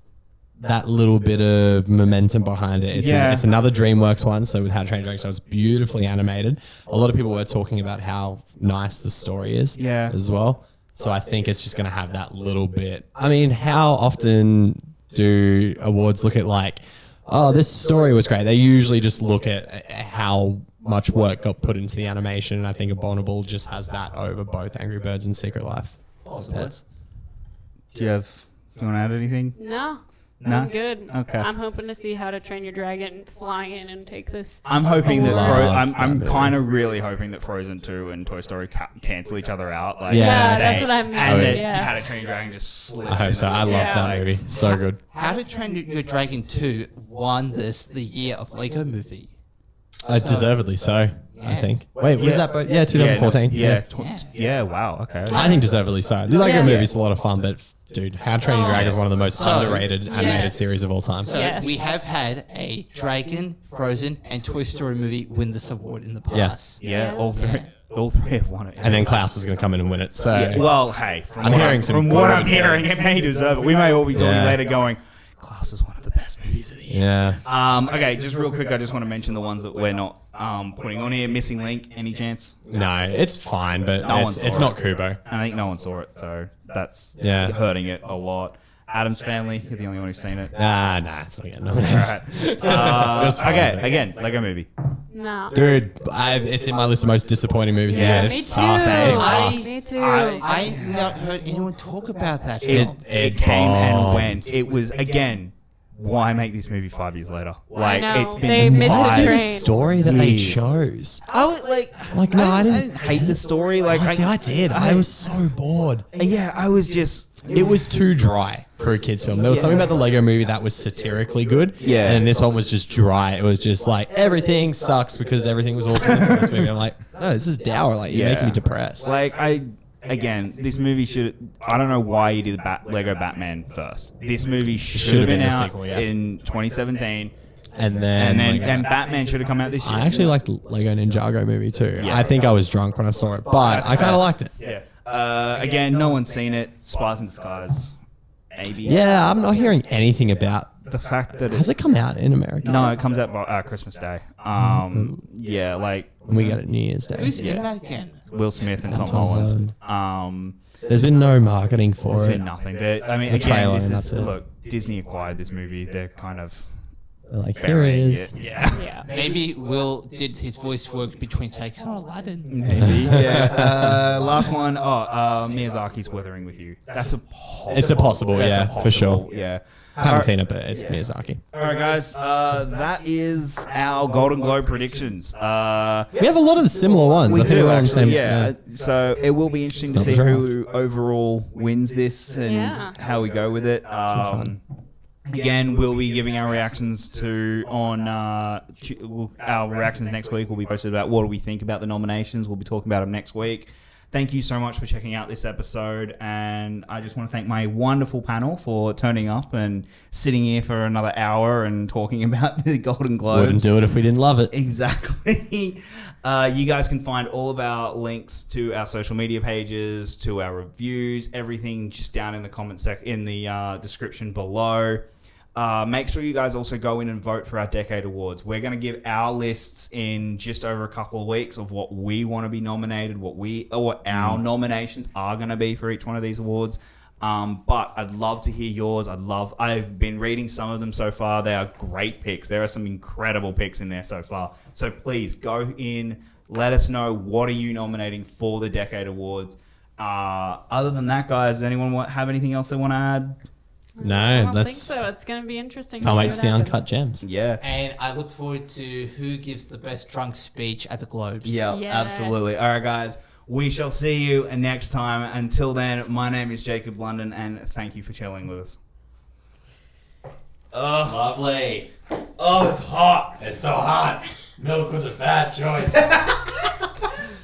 that little bit of momentum behind it. It's, Yeah. it's another DreamWorks one, so with How to Train Your Dragon, so it's beautifully animated. A lot of people were talking about how nice the story is as well. So I think it's just going to have that little bit. I mean, how often do awards look at like, oh, this story was great? They usually just look at how much work got put into the animation, and I think Abominable just has that over both Angry Birds and Secret Life of Pets. Do you want to add anything? No. No? I'm good. Okay. I'm hoping to see How to Train Your Dragon fly in and take this. I'm hoping that Loved I'm that kind of really hoping that Frozen 2 and Toy Story cancel each other out. Like, Yeah, that's what I mean, And that yeah. How to Train Your Dragon just slips. I hope so. I love that movie. So good. How to Train Your Dragon 2 won the year of Lego Movie. Deservedly so, I Yeah. think. Wait, was that? 2014. Yeah. Wow. Okay. I think deservedly so. The Lego Yeah. movie's a lot of fun, but dude, How to Train Your Dragon is one of the most So- underrated animated Yes. series of all time. So Yes. we have had a Dragon, Frozen, and Toy Story movie win this award in the past. Yeah. Yeah. All three have won it. And then Klaus is going to come in and win it. So Yeah, well, hey, I'm hearing some from what I'm good hearing, things. it may deserve it. We may all be talking Yeah. later, going, "Class is one of the best movies of the year." yeah, Okay, just real quick, I just want to mention the ones that we're not putting on here. Missing Link, any chance? no, it's fine, but No one it's saw not Kubo. I think no one saw it, so that's Yeah. hurting it a lot. Adam's Family, you're the only one who's seen it. Nah, it's not getting nominated. Alright. That's fine, Okay, but- again, Lego Movie. No. Dude, it's in my list of most disappointing movies of the Yeah. year. Me It too. sucks. It I- sucks. Me too. I not heard anyone talk about that It, film. it came and bombed. went. It was, again, why make this movie 5 years later? Like, know. it's been They missed the five- train. The story that they Years. chose. I was like, No, I I didn't- didn't hate the story. Like, See, I did. I was so bored. yeah, I was just. It was too dry for a kids film. There was something about the Lego movie that was satirically good. Yeah. And this one was just dry. It was just like everything sucks because everything was awesome in the first movie. I'm like, no, this is dour. Like you're Yeah. making me depressed. Like again, this movie should. I don't know why you did Lego Batman first. This movie should have been the out sequel, yeah. in 2017, and then and Batman should have come out this year. I actually liked the Lego Ninjago movie too. Yeah. I think I was drunk when I saw it, but That's I kind fair. of liked it. Yeah. Again, no one's seen it. Spies in Disguise. Maybe. Yeah, I'm not hearing anything about. The fact that Has it come out in America? No, it comes out by Christmas Day. Yeah, like We get it New Year's Day. Who's in that again? Will Smith and Tom Tom Holland. There's been no marketing for There's it. been nothing. I mean, The again, trailer this and is that's it. look. Disney acquired this movie. They're kind of They're like, here it burying is. it. Yeah. Yeah. Maybe Will did his voice work between takes on Aladdin. Maybe. Yeah. Last one. Miyazaki's Weathering with You. That's a possible. It's a possible, that's yeah, for sure. Yeah. I haven't seen it, but it's Miyazaki. All right, guys. That is our Golden Globe predictions. We have a lot of the similar ones. We I think do we're on the actually, same. yeah. So it will be interesting to It's see not the who overall wins this and Yeah. how we go with it. Again, we'll be giving our reactions our reactions next week. Will be posted about what do we think about the nominations. We'll be talking about them next week. Thank you so much for checking out this episode, and I just want to thank my wonderful panel for turning up and sitting here for another hour and talking about the Golden Globes. Wouldn't do it if we didn't love it. Exactly. You guys can find all of our links to our social media pages, to our reviews, everything just down in the in the description below. Make sure you guys also go in and vote for our Decade Awards. We're going to give our lists in just over a couple of weeks of what we want to be nominated, what our nominations are going to be for each one of these awards. But I'd love to hear yours. I've been reading some of them so far. They are great picks. There are some incredible picks in there so far. So please go in, let us know what are you nominating for the Decade Awards. Other than that, guys, does anyone have anything else they want to add? I No, don't that's. think so. It's going to be interesting. Can't wait to what see happens. Uncut Gems. Yeah. And I look forward to who gives the best drunk speech at the Globes. Yeah, Yes. absolutely. All right, guys. We shall see you next time. Until then, my name is Jacob London, and thank you for chilling with us. Oh, Lovely. oh, it's hot. It's so hot. Milk was a bad choice.